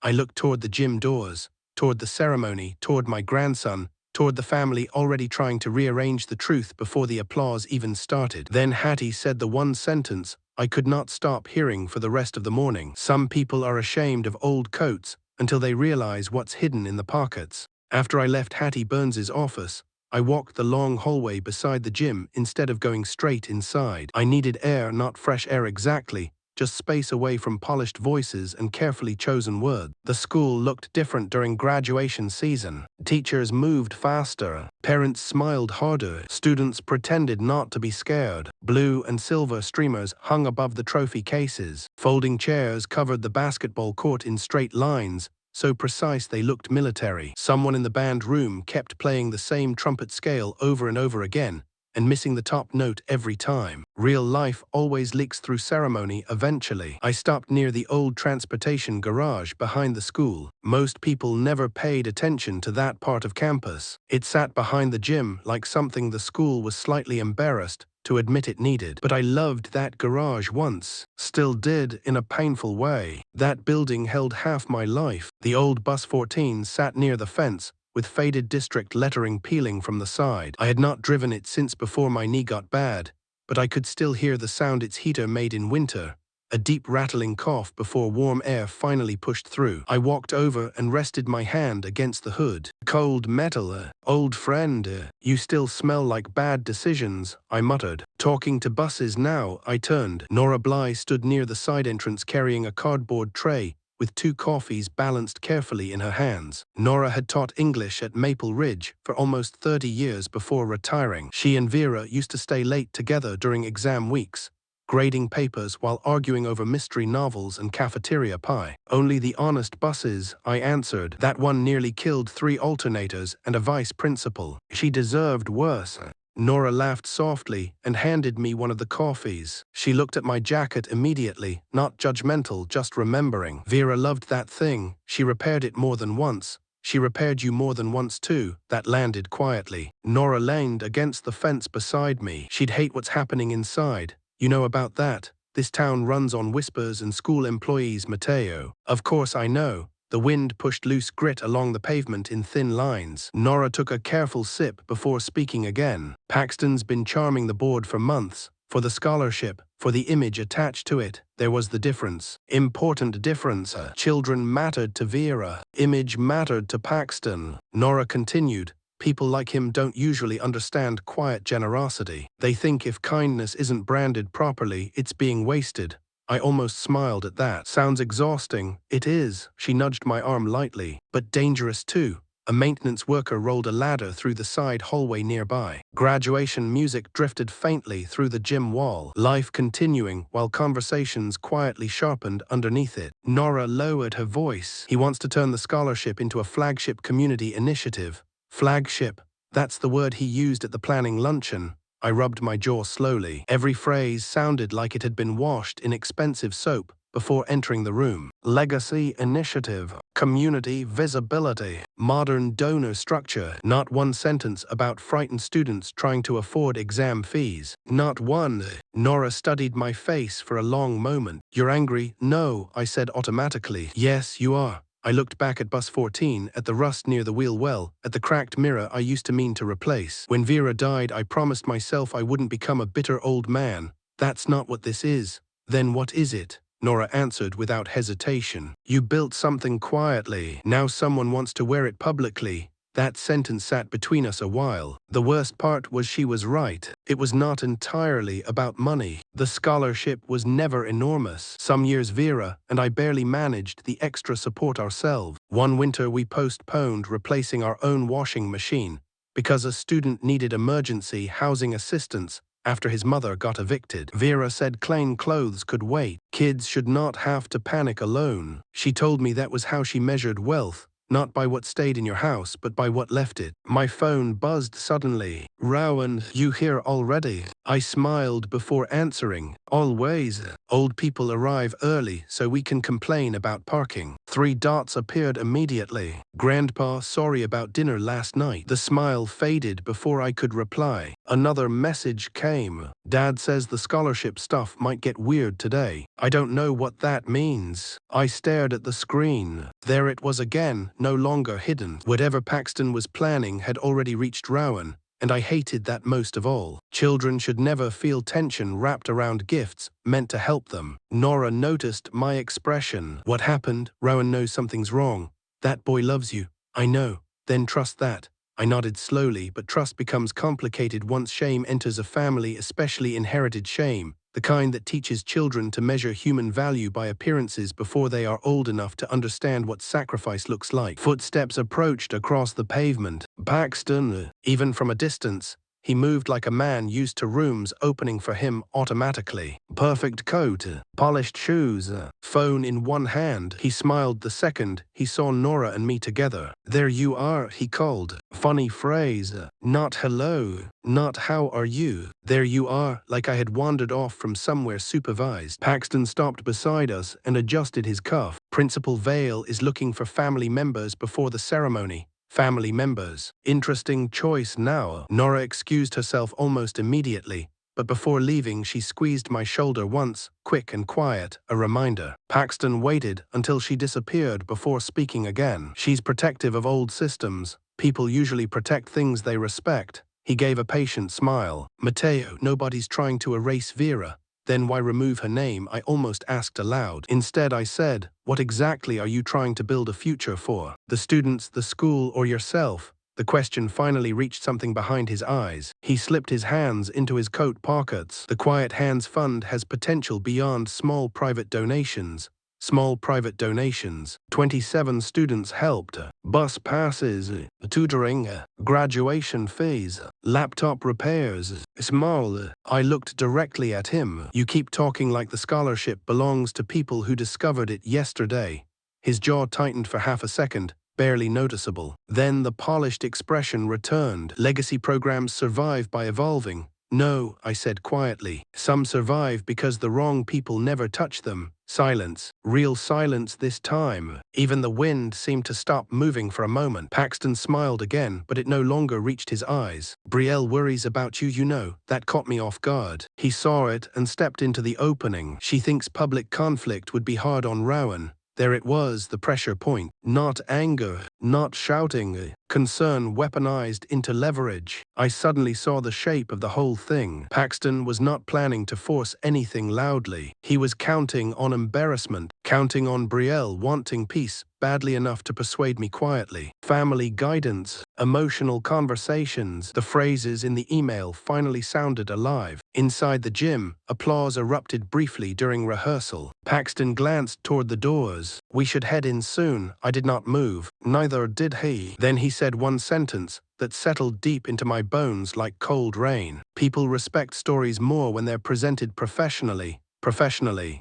Speaker 1: I looked toward the gym doors, toward the ceremony, toward my grandson, toward the family already trying to rearrange the truth before the applause even started. Then Hattie said the one sentence I could not stop hearing for the rest of the morning. Some people are ashamed of old coats until they realize what's hidden in the pockets. After I left Hattie Burns's office, I walked the long hallway beside the gym instead of going straight inside. I needed air, not fresh air exactly, just space away from polished voices and carefully chosen words. The school looked different during graduation season. Teachers moved faster. Parents smiled harder. Students pretended not to be scared. Blue and silver streamers hung above the trophy cases. Folding chairs covered the basketball court in straight lines, so precise they looked military. Someone in the band room kept playing the same trumpet scale over and over again, and missing the top note every time. Real life always leaks through ceremony eventually. I stopped near the old transportation garage behind the school. Most people never paid attention to that part of campus. It sat behind the gym like something the school was slightly embarrassed to admit it needed. But I loved that garage once. Still did, in a painful way. That building held half my life. The old bus 14 sat near the fence, with faded district lettering peeling from the side. I had not driven it since before my knee got bad, but I could still hear the sound its heater made in winter, a deep rattling cough before warm air finally pushed through. I walked over and rested my hand against the hood. Cold metal. Old friend, you still smell like bad decisions, I muttered. Talking to buses now, I turned. Nora Bly stood near the side entrance carrying a cardboard tray, with 2 coffees balanced carefully in her hands. Nora had taught English at Maple Ridge for almost 30 years before retiring. She and Vera used to stay late together during exam weeks, grading papers while arguing over mystery novels and cafeteria pie. Only the honest buses, I answered. That one nearly killed 3 alternators and a vice principal. She deserved worse. Nora laughed softly and handed me one of the coffees. She looked at my jacket immediately, not judgmental, just remembering. Vera loved that thing. She repaired it more than once. She repaired you more than once too. That landed quietly. Nora leaned against the fence beside me. She'd hate what's happening inside. You know about that? This town runs on whispers and school employees, Mateo. Of course I know. The wind pushed loose grit along the pavement in thin lines. Nora took a careful sip before speaking again. Paxton's been charming the board for months. For the scholarship, for the image attached to it, there was the difference. Important difference. Children mattered to Vera. Image mattered to Paxton. Nora continued. People like him don't usually understand quiet generosity. They think if kindness isn't branded properly, it's being wasted. I almost smiled at that. Sounds exhausting. It is. She nudged my arm lightly. But dangerous too. A maintenance worker rolled a ladder through the side hallway nearby. Graduation music drifted faintly through the gym wall, life continuing while conversations quietly sharpened underneath it. Nora lowered her voice. He wants to turn the scholarship into a flagship community initiative. Flagship. That's the word he used at the planning luncheon. I rubbed my jaw slowly. Every phrase sounded like it had been washed in expensive soap before entering the room. Legacy initiative, community visibility, modern donor structure. Not one sentence about frightened students trying to afford exam fees. Not one. Nora studied my face for a long moment. You're angry? No, I said automatically. Yes, you are. I looked back at bus 14, at the rust near the wheel well, at the cracked mirror I used to mean to replace. When Vera died, I promised myself I wouldn't become a bitter old man. That's not what this is. Then what is it? Nora answered without hesitation. You built something quietly. Now someone wants to wear it publicly. That sentence sat between us a while. The worst part was she was right. It was not entirely about money. The scholarship was never enormous. Some years Vera and I barely managed the extra support ourselves. One winter we postponed replacing our own washing machine because a student needed emergency housing assistance after his mother got evicted. Vera said plain clothes could wait. Kids should not have to panic alone. She told me that was how she measured wealth. Not by what stayed in your house, but by what left it. My phone buzzed suddenly. Rowan, you here already? I smiled before answering. Always. Old people arrive early so we can complain about parking. 3 dots appeared immediately. Grandpa, sorry about dinner last night. The smile faded before I could reply. Another message came. Dad says the scholarship stuff might get weird today. I don't know what that means. I stared at the screen. There it was again, no longer hidden. Whatever Paxton was planning had already reached Rowan, and I hated that most of all. Children should never feel tension wrapped around gifts meant to help them. Nora noticed my expression. What happened? Rowan knows something's wrong. That boy loves you. I know. Then trust that. I nodded slowly, but trust becomes complicated once shame enters a family, especially inherited shame, the kind that teaches children to measure human value by appearances before they are old enough to understand what sacrifice looks like. Footsteps approached across the pavement. Paxton, even from a distance, he moved like a man used to rooms opening for him automatically. Perfect coat, polished shoes, phone in one hand. He smiled the second he saw Nora and me together. There you are, he called. Funny phrase. Not hello, not how are you. There you are, like I had wandered off from somewhere supervised. Paxton stopped beside us and adjusted his cuff. Principal Vale is looking for family members before the ceremony. Family members. Interesting choice now. Nora excused herself almost immediately, but before leaving she squeezed my shoulder once, quick and quiet, a reminder. Paxton waited until she disappeared before speaking again. She's protective of old systems. People usually protect things they respect. He gave a patient smile. Mateo, nobody's trying to erase Vera. Then why remove her name? I almost asked aloud. Instead I said, what exactly are you trying to build a future for? The students, the school, or yourself? The question finally reached something behind his eyes. He slipped his hands into his coat pockets. The Quiet Hands Fund has potential beyond small private donations. Small private donations. 27 students helped. Bus passes, tutoring, graduation fees, laptop repairs. Small. I looked directly at him. You keep talking like the scholarship belongs to people who discovered it yesterday. His jaw tightened for half a second, barely noticeable. Then the polished expression returned. Legacy programs survive by evolving. No, I said quietly. Some survive because the wrong people never touch them. Silence. Real silence this time. Even the wind seemed to stop moving for a moment. Paxton smiled again, but it no longer reached his eyes. Brielle worries about you, you know. That caught me off guard. He saw it and stepped into the opening. She thinks public conflict would be hard on Rowan. There it was, the pressure point. Not anger, not shouting. Concern weaponized into leverage. I suddenly saw the shape of the whole thing. Paxton was not planning to force anything loudly. He was counting on embarrassment, counting on Brielle wanting peace badly enough to persuade me quietly. Family guidance. Emotional conversations. The phrases in the email finally sounded alive. Inside the gym, applause erupted briefly during rehearsal. Paxton glanced toward the doors. "We should head in soon." I did not move. Neither did he. Then he said one sentence that settled deep into my bones like cold rain. "People respect stories more when they're presented professionally."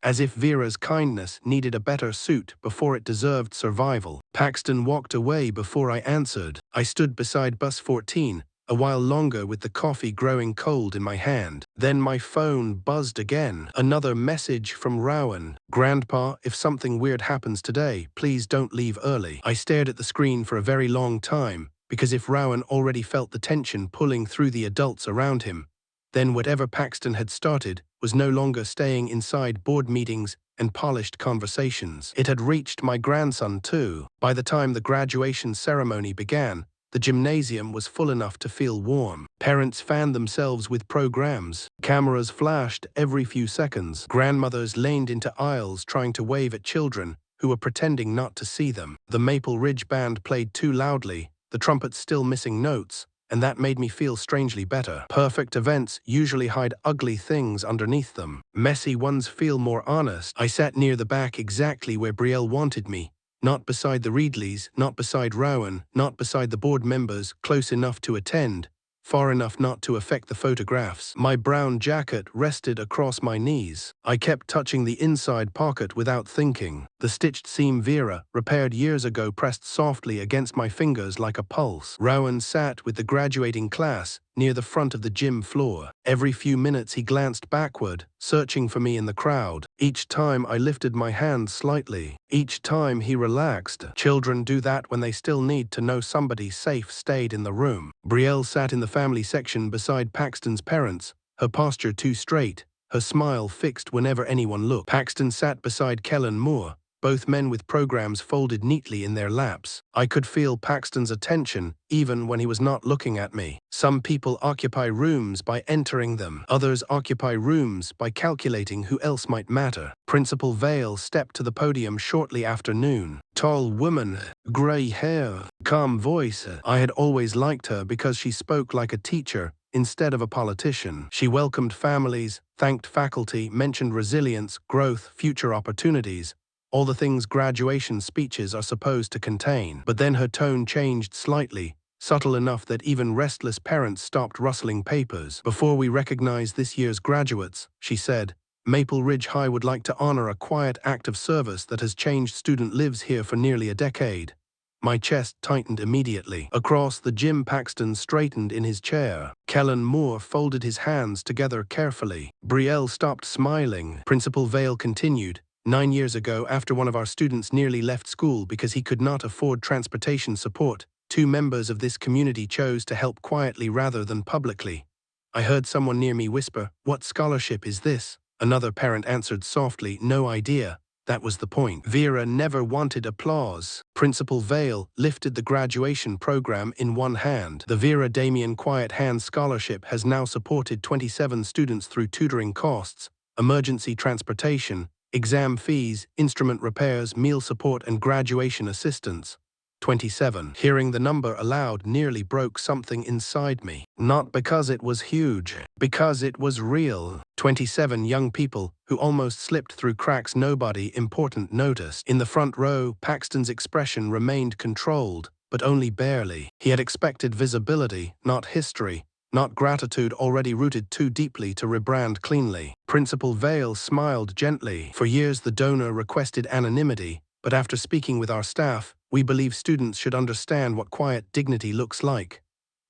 Speaker 1: As if Vera's kindness needed a better suit before it deserved survival. Paxton walked away before I answered. I stood beside bus 14, a while longer with the coffee growing cold in my hand. Then my phone buzzed again. Another message from Rowan. "Grandpa, if something weird happens today, please don't leave early." I stared at the screen for a very long time, because if Rowan already felt the tension pulling through the adults around him, then whatever Paxton had started was no longer staying inside board meetings and polished conversations. It had reached my grandson too. By the time the graduation ceremony began, the gymnasium was full enough to feel warm. Parents fanned themselves with programs. Cameras flashed every few seconds. Grandmothers leaned into aisles trying to wave at children who were pretending not to see them. The Maple Ridge band played too loudly, the trumpets still missing notes, and that made me feel strangely better. Perfect events usually hide ugly things underneath them. Messy ones feel more honest. I sat near the back, exactly where Brielle wanted me. Not beside the Reedleys, not beside Rowan, not beside the board members, close enough to attend, far enough not to affect the photographs. My brown jacket rested across my knees. I kept touching the inside pocket without thinking. The stitched seam Vera, repaired years ago, pressed softly against my fingers like a pulse. Rowan sat with the graduating class near the front of the gym floor. Every few minutes he glanced backward, searching for me in the crowd. Each time I lifted my hand slightly. Each time he relaxed. Children do that when they still need to know somebody safe stayed in the room. Brielle sat in the family section beside Paxton's parents, her posture too straight, her smile fixed whenever anyone looked. Paxton sat beside Kellen Moore, both men with programs folded neatly in their laps. I could feel Paxton's attention, even when he was not looking at me. Some people occupy rooms by entering them. Others occupy rooms by calculating who else might matter. Principal Vale stepped to the podium shortly after noon. Tall woman, gray hair, calm voice. I had always liked her because she spoke like a teacher instead of a politician. She welcomed families, thanked faculty, mentioned resilience, growth, future opportunities, all the things graduation speeches are supposed to contain. But then her tone changed slightly, subtle enough that even restless parents stopped rustling papers. "Before we recognize this year's graduates," she said, "Maple Ridge High would like to honor a quiet act of service that has changed student lives here for nearly a decade." My chest tightened immediately. Across the gym, Paxton straightened in his chair. Kellen Moore folded his hands together carefully. Brielle stopped smiling. Principal Vale continued, 9 years ago, after one of our students nearly left school because he could not afford transportation support, 2 members of this community chose to help quietly rather than publicly. I heard someone near me whisper, "What scholarship is this?" Another parent answered softly, "No idea." That was the point. Vera never wanted applause. Principal Vale lifted the graduation program in one hand. The Vera Damien Quiet Hand Scholarship has now supported 27 students through tutoring costs, emergency transportation, exam fees, instrument repairs, meal support, and graduation assistance. 27. Hearing the number aloud nearly broke something inside me. Not because it was huge, because it was real. 27 young people who almost slipped through cracks nobody important noticed. In the front row, Paxton's expression remained controlled, but only barely. He had expected visibility, not history, not gratitude already rooted too deeply to rebrand cleanly. Principal Vale smiled gently. For years the donor requested anonymity, but after speaking with our staff, we believe students should understand what quiet dignity looks like.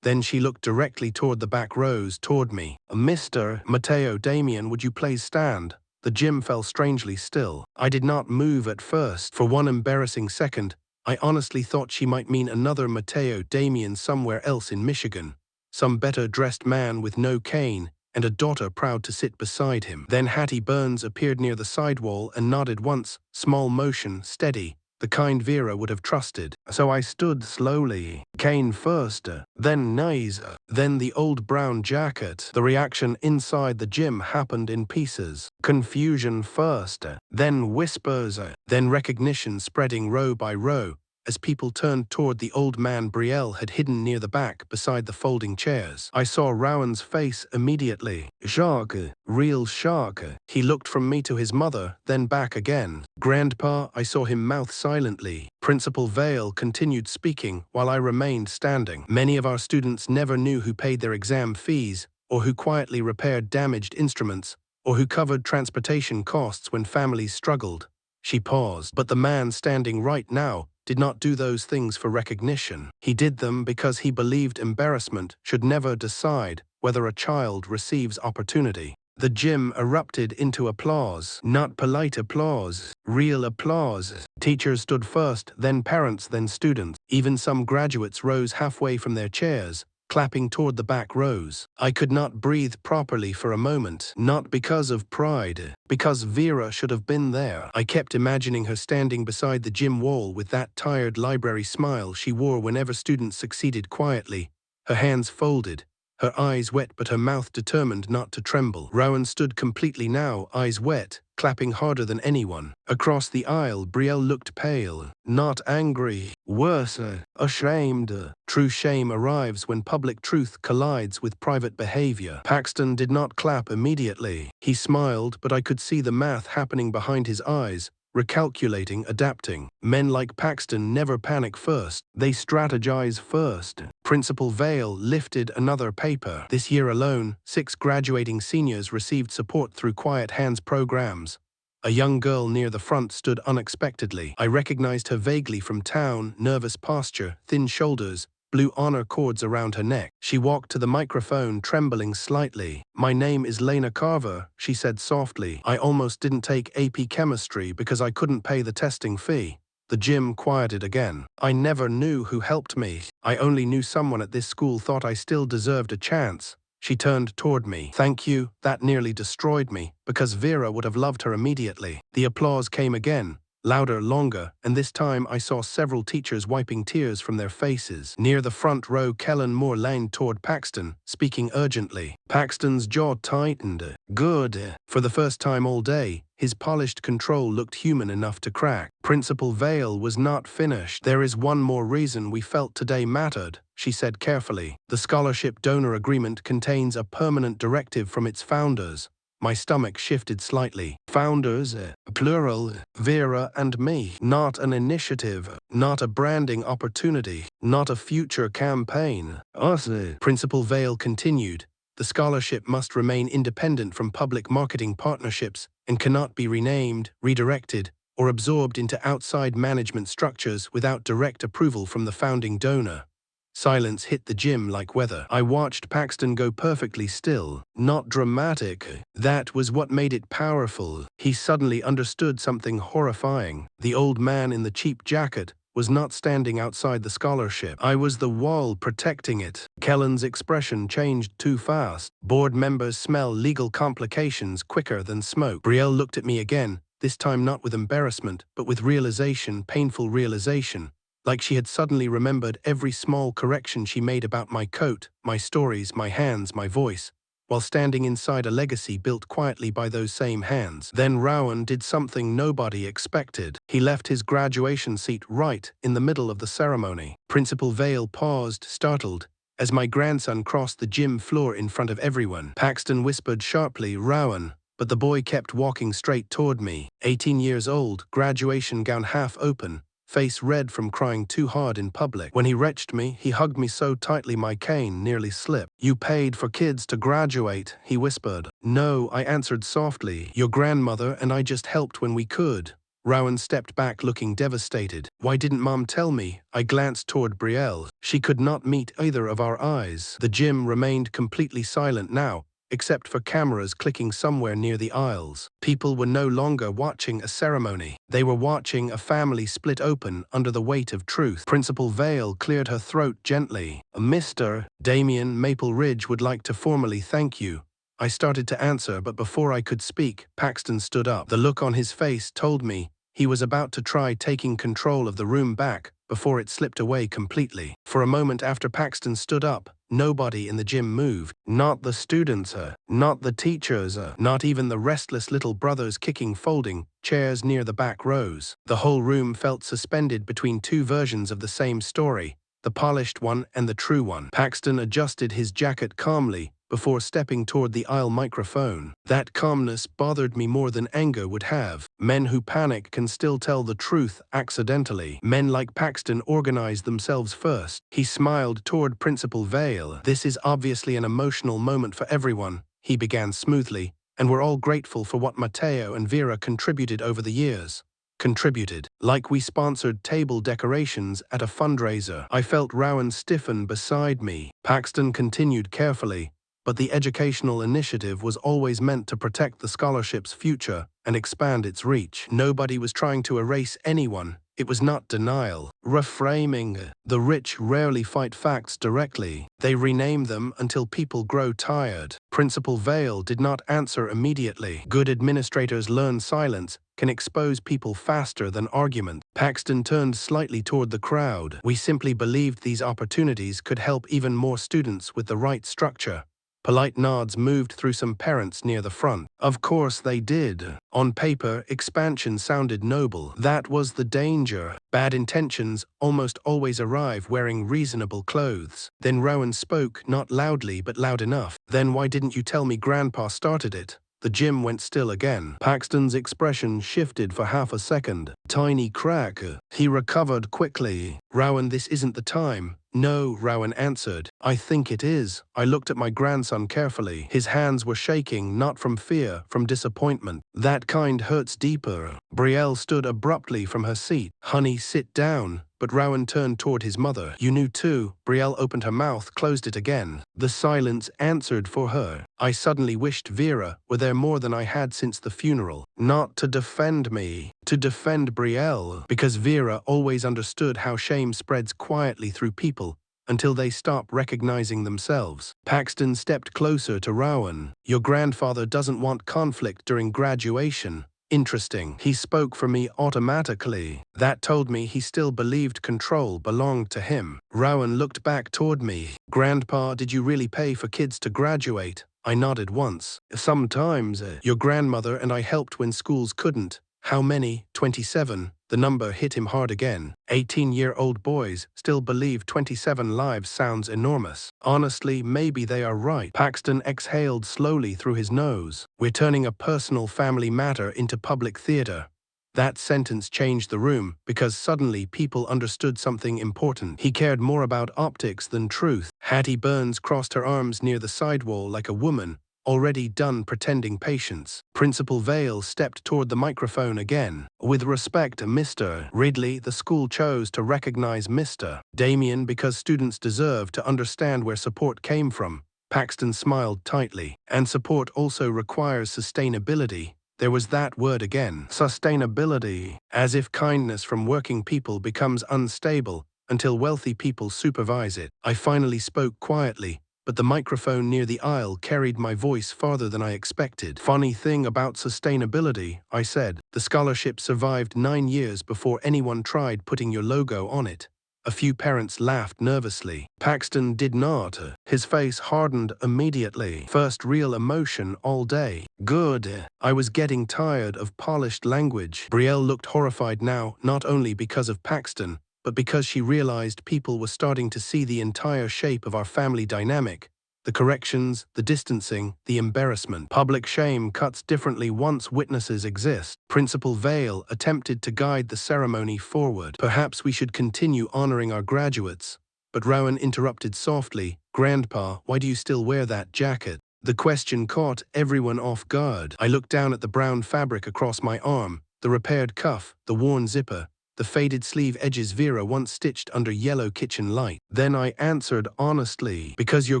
Speaker 1: Then she looked directly toward the back rows, toward me. "Mr. Matteo Damien, would you please stand?" The gym fell strangely still. I did not move at first. For one embarrassing second, I honestly thought she might mean another Matteo Damien somewhere else in Michigan. Some better-dressed man with no cane, and a daughter proud to sit beside him. Then Hattie Burns appeared near the sidewall and nodded once, small motion, steady, the kind Vera would have trusted. So I stood slowly. Cane first, then knees, then the old brown jacket. The reaction inside the gym happened in pieces. Confusion first, then whispers, then recognition spreading row by row, as people turned toward the old man Brielle had hidden near the back beside the folding chairs. I saw Rowan's face immediately. Jacques, real Jacques. He looked from me to his mother, then back again. Grandpa, I saw him mouth silently. Principal Vale continued speaking while I remained standing. Many of our students never knew who paid their exam fees, or who quietly repaired damaged instruments, or who covered transportation costs when families struggled. She paused. But the man standing right now did not do those things for recognition. He did them because he believed embarrassment should never decide whether a child receives opportunity. The gym erupted into applause. Not polite applause, real applause. Teachers stood first, then parents, then students. Even some graduates rose halfway from their chairs, clapping toward the back rows. I could not breathe properly for a moment, not because of pride, because Vera should have been there. I kept imagining her standing beside the gym wall with that tired library smile she wore whenever students succeeded quietly, her hands folded, her eyes wet but her mouth determined not to tremble. Rowan stood completely now, eyes wet, clapping harder than anyone. Across the aisle, Brielle looked pale, not angry, worse, ashamed. True shame arrives when public truth collides with private behavior. Paxton did not clap immediately. He smiled, but I could see the math happening behind his eyes, recalculating, adapting. Men like Paxton never panic first. They strategize first. Principal Vale lifted another paper. This year alone, 6 graduating seniors received support through Quiet Hands programs. A young girl near the front stood unexpectedly. I recognized her vaguely from town, nervous posture, thin shoulders, blue honor cords around her neck. She walked to the microphone, trembling slightly. "My name is Lena Carver," she said softly. "I almost didn't take AP chemistry because I couldn't pay the testing fee." The gym quieted again. I never knew who helped me. I only knew someone at this school thought I still deserved a chance. She turned toward me. "Thank you." That nearly destroyed me, because Vera would have loved her immediately. The applause came again. Louder, longer, and this time I saw several teachers wiping tears from their faces. Near the front row, Kellen Moore leaned toward Paxton, speaking urgently. Paxton's jaw tightened. "Good." For the first time all day, his polished control looked human enough to crack. Principal Vale was not finished. "There is one more reason we felt today mattered," she said carefully. "The scholarship donor agreement contains a permanent directive from its founders." My stomach shifted slightly. Founders, plural, Vera and me. Not an initiative, not a branding opportunity, not a future campaign. Us. Principal Vale continued. "The scholarship must remain independent from public marketing partnerships and cannot be renamed, redirected, or absorbed into outside management structures without direct approval from the founding donor." Silence hit the gym like weather. I watched Paxton go perfectly still. Not dramatic. That was what made it powerful. He suddenly understood something horrifying. The old man in the cheap jacket was not standing outside the scholarship. I was the wall protecting it. Kellen's expression changed too fast. Board members smell legal complications quicker than smoke. Brielle looked at me again, this time not with embarrassment, but with realization, painful realization. Like she had suddenly remembered every small correction she made about my coat, my stories, my hands, my voice, while standing inside a legacy built quietly by those same hands. Then Rowan did something nobody expected. He left his graduation seat right in the middle of the ceremony. Principal Vale paused, startled, as my grandson crossed the gym floor in front of everyone. Paxton whispered sharply, "Rowan," but the boy kept walking straight toward me. 18 years old, graduation gown half open, face red from crying too hard in public. When he reached me, he hugged me so tightly my cane nearly slipped. "You paid for kids to graduate," he whispered. "No," I answered softly. "Your grandmother and I just helped when we could." Rowan stepped back looking devastated. "Why didn't Mom tell me?" I glanced toward Brielle. She could not meet either of our eyes. The gym remained completely silent now, except for cameras clicking somewhere near the aisles. People were no longer watching a ceremony. They were watching a family split open under the weight of truth. Principal Vale cleared her throat gently. "Mr. Damien Maple Ridge would like to formally thank you." I started to answer, but before I could speak, Paxton stood up. The look on his face told me he was about to try taking control of the room back before it slipped away completely. For a moment after Paxton stood up, Nobody in the gym moved. Not the students, not the teachers, not even the restless little brothers kicking folding chairs near the back rows. The whole room felt suspended between two versions of the same story, the polished one and the true one. Paxton adjusted his jacket calmly before stepping toward the aisle microphone. That calmness bothered me more than anger would have. Men who panic can still tell the truth accidentally. Men like Paxton organize themselves first. He smiled toward Principal Vale. This is obviously an emotional moment for everyone, he began smoothly, and we're all grateful for what Mateo and Vera contributed over the years. Contributed. Like we sponsored table decorations at a fundraiser. I felt Rowan stiffen beside me. Paxton continued carefully, but the educational initiative was always meant to protect the scholarship's future and expand its reach. Nobody was trying to erase anyone. It was not denial. Reframing. The rich rarely fight facts directly. They rename them until people grow tired. Principal Vale did not answer immediately. Good administrators learn silence can expose people faster than argument. Paxton turned slightly toward the crowd. We simply believed these opportunities could help even more students with the right structure. Polite nods moved through some parents near the front. Of course they did. On paper, expansion sounded noble. That was the danger. Bad intentions almost always arrive wearing reasonable clothes. Then Rowan spoke, not loudly but loud enough. Then why didn't you tell me Grandpa started it? The gym went still again. Paxton's expression shifted for half a second. Tiny crack. He recovered quickly. Rowan, this isn't the time. No, Rowan answered. I think it is. I looked at my grandson carefully. His hands were shaking, not from fear, from disappointment. That kind hurts deeper. Brielle stood abruptly from her seat. Honey, sit down. But Rowan turned toward his mother. You knew too. Brielle opened her mouth, closed it again. The silence answered for her. I suddenly wished Vera were there more than I had since the funeral. Not to defend me, to defend Brielle. Because Vera always understood how shame spreads quietly through people until they stop recognizing themselves. Paxton stepped closer to Rowan. Your grandfather doesn't want conflict during graduation. Interesting. He spoke for me automatically. That told me he still believed control belonged to him. Rowan looked back toward me. Grandpa, did you really pay for kids to graduate? I nodded once. Sometimes. Your grandmother and I helped when schools couldn't. How many? 27. The number hit him hard again. 18-year-old boys still believe 27 lives sounds enormous. Honestly, maybe they are right. Paxton exhaled slowly through his nose. We're turning a personal family matter into public theater. That sentence changed the room because suddenly people understood something important. He cared more about optics than truth. Hattie Burns crossed her arms near the sidewall like a woman, already done pretending patience. Principal Vale stepped toward the microphone again. With respect, Mr. Ridley, the school chose to recognize Mr. Damien because students deserve to understand where support came from. Paxton smiled tightly. And support also requires sustainability. There was that word again. Sustainability. As if kindness from working people becomes unstable until wealthy people supervise it. I finally spoke quietly, but the microphone near the aisle carried my voice farther than I expected. Funny thing about sustainability, I said. The scholarship survived 9 years before anyone tried putting your logo on it. A few parents laughed nervously. Paxton did not. His face hardened immediately. First real emotion all day. Good. I was getting tired of polished language. Brielle looked horrified now, not only because of Paxton, but because she realized people were starting to see the entire shape of our family dynamic. The corrections, the distancing, the embarrassment. Public shame cuts differently once witnesses exist. Principal Vale attempted to guide the ceremony forward. Perhaps we should continue honoring our graduates. But Rowan interrupted softly. Grandpa, why do you still wear that jacket? The question caught everyone off guard. I looked down at the brown fabric across my arm, the repaired cuff, the worn zipper, the faded sleeve edges Vera once stitched under yellow kitchen light. Then I answered honestly, because your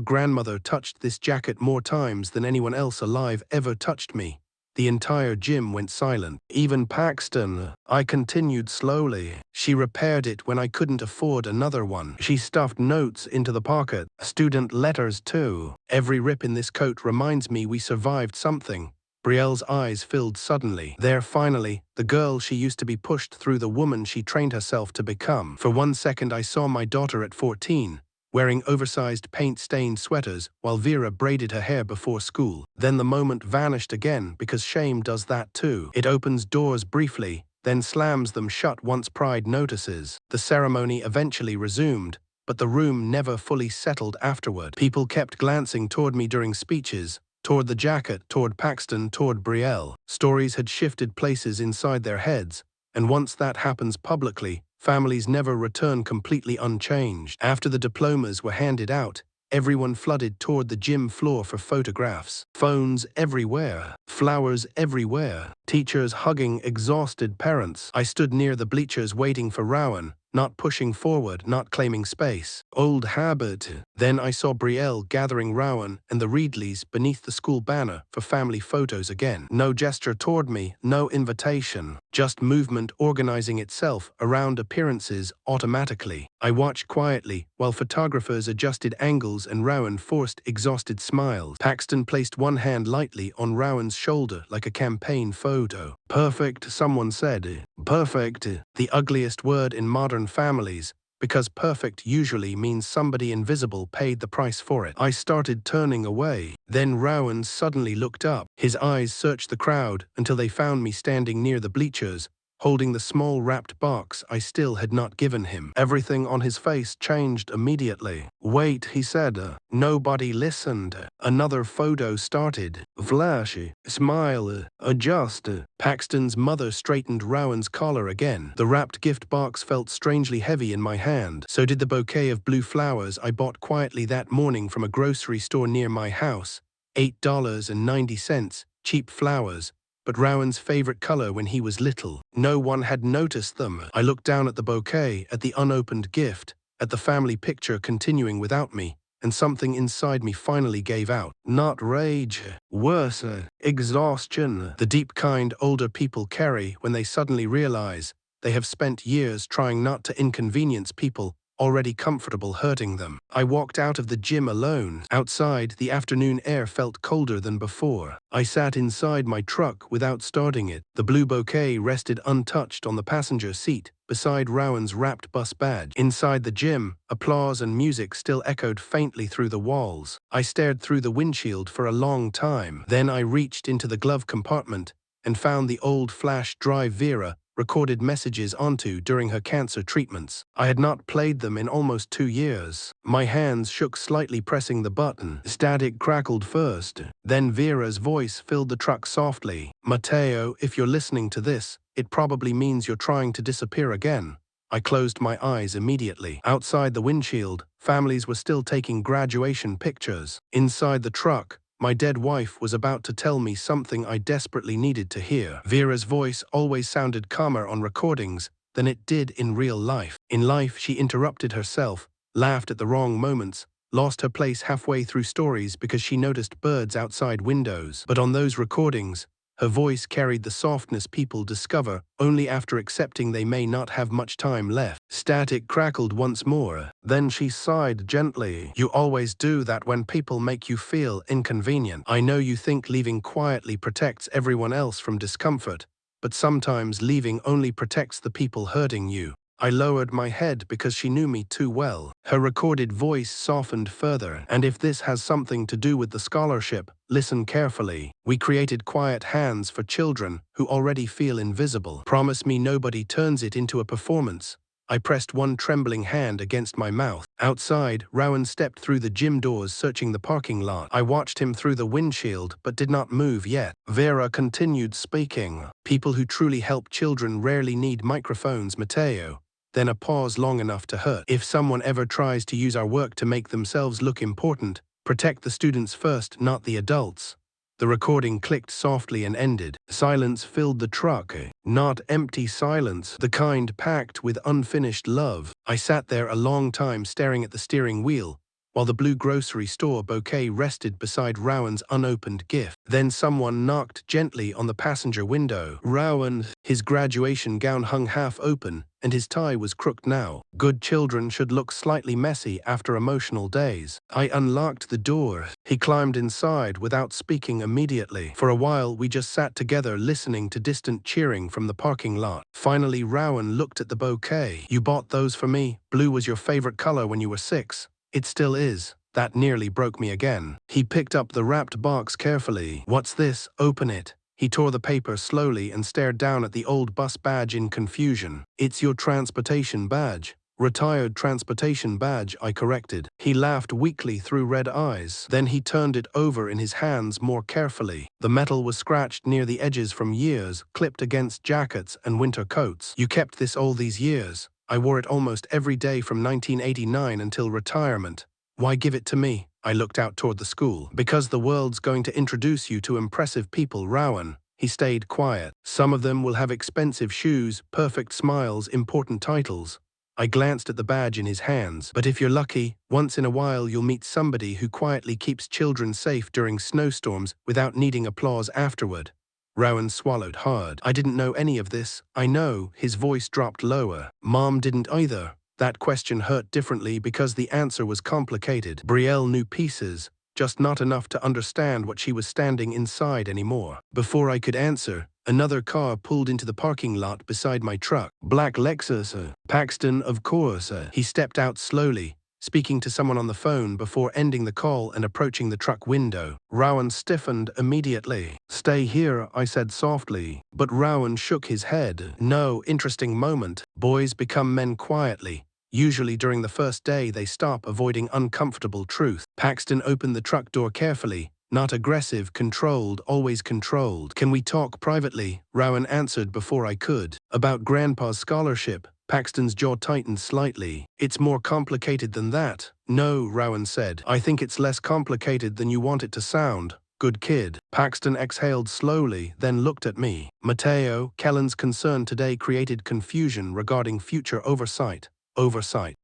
Speaker 1: grandmother touched this jacket more times than anyone else alive ever touched me. The entire gym went silent. Even Paxton. I continued slowly. She repaired it when I couldn't afford another one. She stuffed notes into the pocket. Student letters too. Every rip in this coat reminds me we survived something. Brielle's eyes filled suddenly. There finally, the girl she used to be pushed through the woman she trained herself to become. For 1 second I saw my daughter at 14, wearing oversized paint-stained sweaters while Vera braided her hair before school. Then the moment vanished again because shame does that too. It opens doors briefly, then slams them shut once pride notices. The ceremony eventually resumed, but the room never fully settled afterward. People kept glancing toward me during speeches, toward the jacket, toward Paxton, toward Brielle. Stories had shifted places inside their heads, and once that happens publicly, families never return completely unchanged. After the diplomas were handed out, everyone flooded toward the gym floor for photographs. Phones everywhere, flowers everywhere, teachers hugging exhausted parents. I stood near the bleachers waiting for Rowan, not pushing forward, not claiming space. Old habit. Then I saw Brielle gathering Rowan and the Reedleys beneath the school banner for family photos again. No gesture toward me, no invitation, just movement organizing itself around appearances automatically. I watched quietly while photographers adjusted angles and Rowan forced exhausted smiles. Paxton placed one hand lightly on Rowan's shoulder like a campaign photo. Perfect, someone said. Perfect, the ugliest word in modern families, because perfect usually means somebody invisible paid the price for it. I started turning away. Then Rowan suddenly looked up. His eyes searched the crowd until they found me standing near the bleachers, holding the small wrapped box I still had not given him. Everything on his face changed immediately. Wait, he said. Nobody listened. Another photo started. Flash, smile, adjust. Paxton's mother straightened Rowan's collar again. The wrapped gift box felt strangely heavy in my hand. So did the bouquet of blue flowers I bought quietly that morning from a grocery store near my house. $8.90, cheap flowers, but Rowan's favorite color when he was little. No one had noticed them. I looked down at the bouquet, at the unopened gift, at the family picture continuing without me, and something inside me finally gave out. Not rage, worse, exhaustion. The deep kind older people carry when they suddenly realize they have spent years trying not to inconvenience people already comfortable hurting them. I walked out of the gym alone. Outside, the afternoon air felt colder than before. I sat inside my truck without starting it. The blue bouquet rested untouched on the passenger seat, beside Rowan's wrapped bus badge. Inside the gym, applause and music still echoed faintly through the walls. I stared through the windshield for a long time. Then I reached into the glove compartment and found the old flash drive Vera recorded messages onto during her cancer treatments. I had not played them in almost 2 years. My hands shook slightly pressing the button. Static crackled first. Then Vera's voice filled the truck softly. Mateo, if you're listening to this, it probably means you're trying to disappear again. I closed my eyes immediately. Outside the windshield, families were still taking graduation pictures. Inside the truck, my dead wife was about to tell me something I desperately needed to hear. Vera's voice always sounded calmer on recordings than it did in real life. In life, she interrupted herself, laughed at the wrong moments, lost her place halfway through stories because she noticed birds outside windows. But on those recordings, her voice carried the softness people discover only after accepting they may not have much time left. Static crackled once more. Then she sighed gently. You always do that when people make you feel inconvenient. I know you think leaving quietly protects everyone else from discomfort, but sometimes leaving only protects the people hurting you. I lowered my head because she knew me too well. Her recorded voice softened further. And if this has something to do with the scholarship, listen carefully. We created quiet hands for children who already feel invisible. Promise me nobody turns it into a performance. I pressed one trembling hand against my mouth. Outside, Rowan stepped through the gym doors searching the parking lot. I watched him through the windshield but did not move yet. Vera continued speaking. People who truly help children rarely need microphones, Mateo. Then a pause long enough to hurt. If someone ever tries to use our work to make themselves look important, protect the students first, not the adults. The recording clicked softly and ended. Silence filled the truck. Not empty silence, the kind packed with unfinished love. I sat there a long time staring at the steering wheel, while the blue grocery store bouquet rested beside Rowan's unopened gift. Then someone knocked gently on the passenger window. Rowan, his graduation gown hung half open, and his tie was crooked now. Good children should look slightly messy after emotional days. I unlocked the door. He climbed inside without speaking immediately. For a while, we just sat together listening to distant cheering from the parking lot. Finally, Rowan looked at the bouquet. You bought those for me? Blue was your favorite color when you were 6. It still is. That nearly broke me again. He picked up the wrapped box carefully. What's this? Open it. He tore the paper slowly and stared down at the old bus badge in confusion. It's your transportation badge. Retired transportation badge, I corrected. He laughed weakly through red eyes. Then he turned it over in his hands more carefully. The metal was scratched near the edges from years, clipped against jackets and winter coats. You kept this all these years. I wore it almost every day from 1989 until retirement. Why give it to me? I looked out toward the school. Because the world's going to introduce you to impressive people, Rowan. He stayed quiet. Some of them will have expensive shoes, perfect smiles, important titles. I glanced at the badge in his hands. But if you're lucky, once in a while you'll meet somebody who quietly keeps children safe during snowstorms without needing applause afterward. Rowan swallowed hard. I didn't know any of this. I know. His voice dropped lower. Mom didn't either. That question hurt differently because the answer was complicated. Brielle knew pieces, just not enough to understand what she was standing inside anymore. Before I could answer, another car pulled into the parking lot beside my truck. Black Lexus. Paxton, of course. He stepped out slowly, speaking to someone on the phone before ending the call and approaching the truck window. Rowan stiffened immediately. Stay here, I said softly. But Rowan shook his head. No. Interesting moment. Boys become men quietly. Usually during the first day they stop avoiding uncomfortable truth. Paxton opened the truck door carefully. Not aggressive, controlled, always controlled. Can we talk privately? Rowan answered before I could. About Grandpa's scholarship. Paxton's jaw tightened slightly. It's more complicated than that. No, Rowan said. I think it's less complicated than you want it to sound. Good kid. Paxton exhaled slowly, then looked at me. Mateo, Kellen's concern today created confusion regarding future oversight.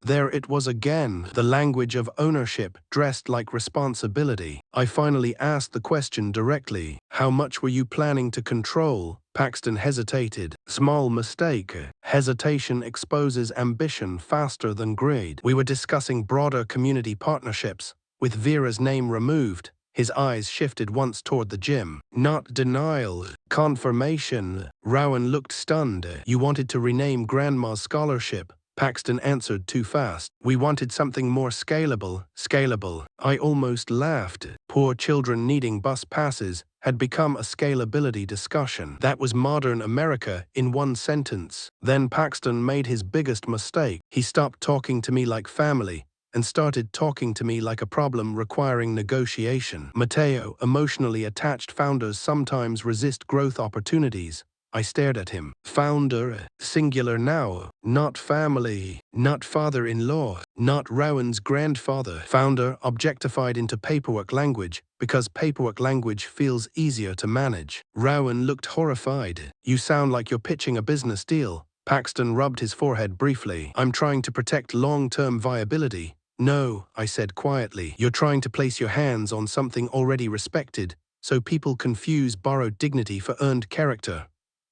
Speaker 1: There it was again, the language of ownership dressed like responsibility. I finally asked the question directly. How much were you planning to control? Paxton hesitated. Small mistake. Hesitation exposes ambition faster than greed. We were discussing broader community partnerships. With Vera's name removed, his eyes shifted once toward the gym. Not denial. Confirmation. Rowan looked stunned. You wanted to rename Grandma's scholarship. Paxton answered too fast. We wanted something more scalable. I almost laughed. Poor children needing bus passes had become a scalability discussion. That was modern America in one sentence. Then Paxton made his biggest mistake. He stopped talking to me like family and started talking to me like a problem requiring negotiation. Mateo, emotionally attached founders sometimes resist growth opportunities. I stared at him. Founder, singular now, not family, not father-in-law, not Rowan's grandfather. Founder objectified into paperwork language because paperwork language feels easier to manage. Rowan looked horrified. You sound like you're pitching a business deal. Paxton rubbed his forehead briefly. I'm trying to protect long-term viability. No, I said quietly. You're trying to place your hands on something already respected, so people confuse borrowed dignity for earned character.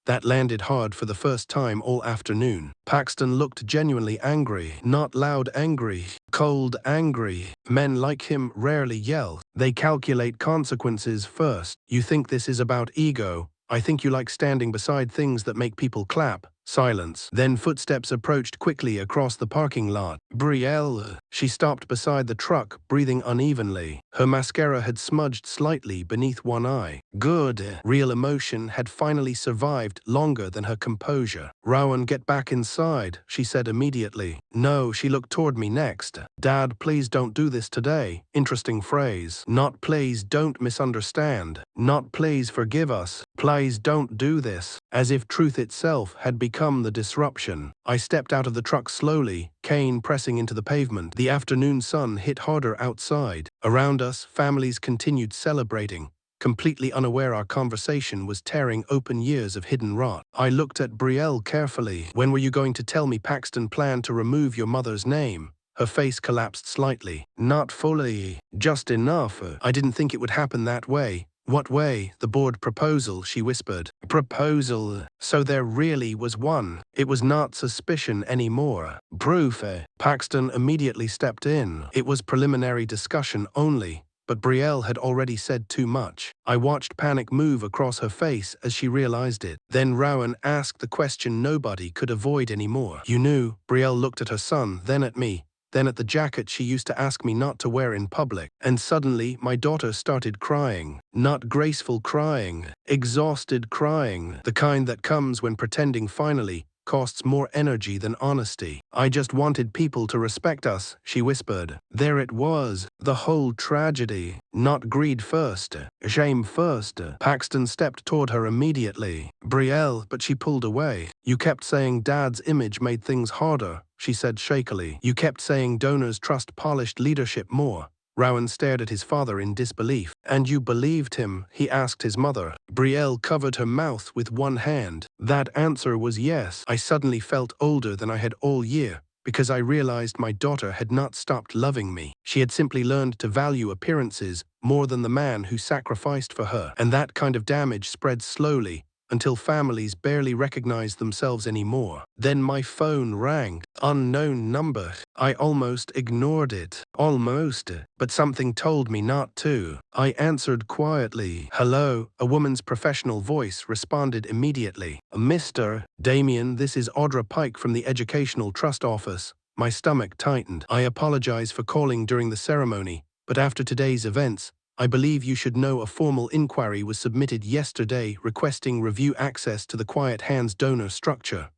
Speaker 1: That landed hard for the first time all afternoon. Paxton looked genuinely angry, not loud angry, cold angry. Men like him rarely yell. They calculate consequences first. You think this is about ego. I think you like standing beside things that make people clap. Silence. Then footsteps approached quickly across the parking lot. Brielle. She stopped beside the truck, breathing unevenly. Her mascara had smudged slightly beneath one eye. Good. Real emotion had finally survived longer than her composure. Rowan, get back inside, she said immediately. No, she looked toward me next. Dad, please don't do this today. Interesting phrase. Not please don't misunderstand. Not please forgive us. Please don't do this. As if truth itself had become the disruption. I stepped out of the truck slowly, cane pressing into the pavement. The afternoon sun hit harder outside. Around us, families continued celebrating, completely unaware our conversation was tearing open years of hidden rot. I looked at Brielle carefully. When were you going to tell me Paxton planned to remove your mother's name? Her face collapsed slightly. Not fully. Just enough. I didn't think it would happen that way. What way? The board proposal, she whispered. Proposal. So there really was one. It was not suspicion anymore. Proof. Paxton immediately stepped in. It was preliminary discussion only, but Brielle had already said too much. I watched panic move across her face as she realized it. Then Rowan asked the question nobody could avoid anymore. You knew? Brielle looked at her son, then at me. then at the jacket she used to ask me not to wear in public. And suddenly, my daughter started crying. Not graceful crying, exhausted crying, the kind that comes when pretending finally costs more energy than honesty. I just wanted people to respect us, she whispered. There it was, the whole tragedy. Not greed first, shame first. Paxton stepped toward her immediately. Brielle, but she pulled away. You kept saying Dad's image made things harder, she said shakily. You kept saying donors trust polished leadership more. Rowan stared at his father in disbelief. And you believed him, he asked his mother. Brielle covered her mouth with one hand. That answer was yes. I suddenly felt older than I had all year, because I realized my daughter had not stopped loving me. She had simply learned to value appearances more than the man who sacrificed for her. And that kind of damage spread slowly, until families barely recognized themselves anymore. Then my phone rang. Unknown number. I almost ignored it. Almost. But something told me not to. I answered quietly. Hello, a woman's professional voice responded immediately. Mr. Damien, this is Audra Pike from the Educational Trust Office. My stomach tightened. I apologize for calling during the ceremony, but after today's events, I believe you should know a formal inquiry was submitted yesterday requesting review access to the Quiet Hands donor structure.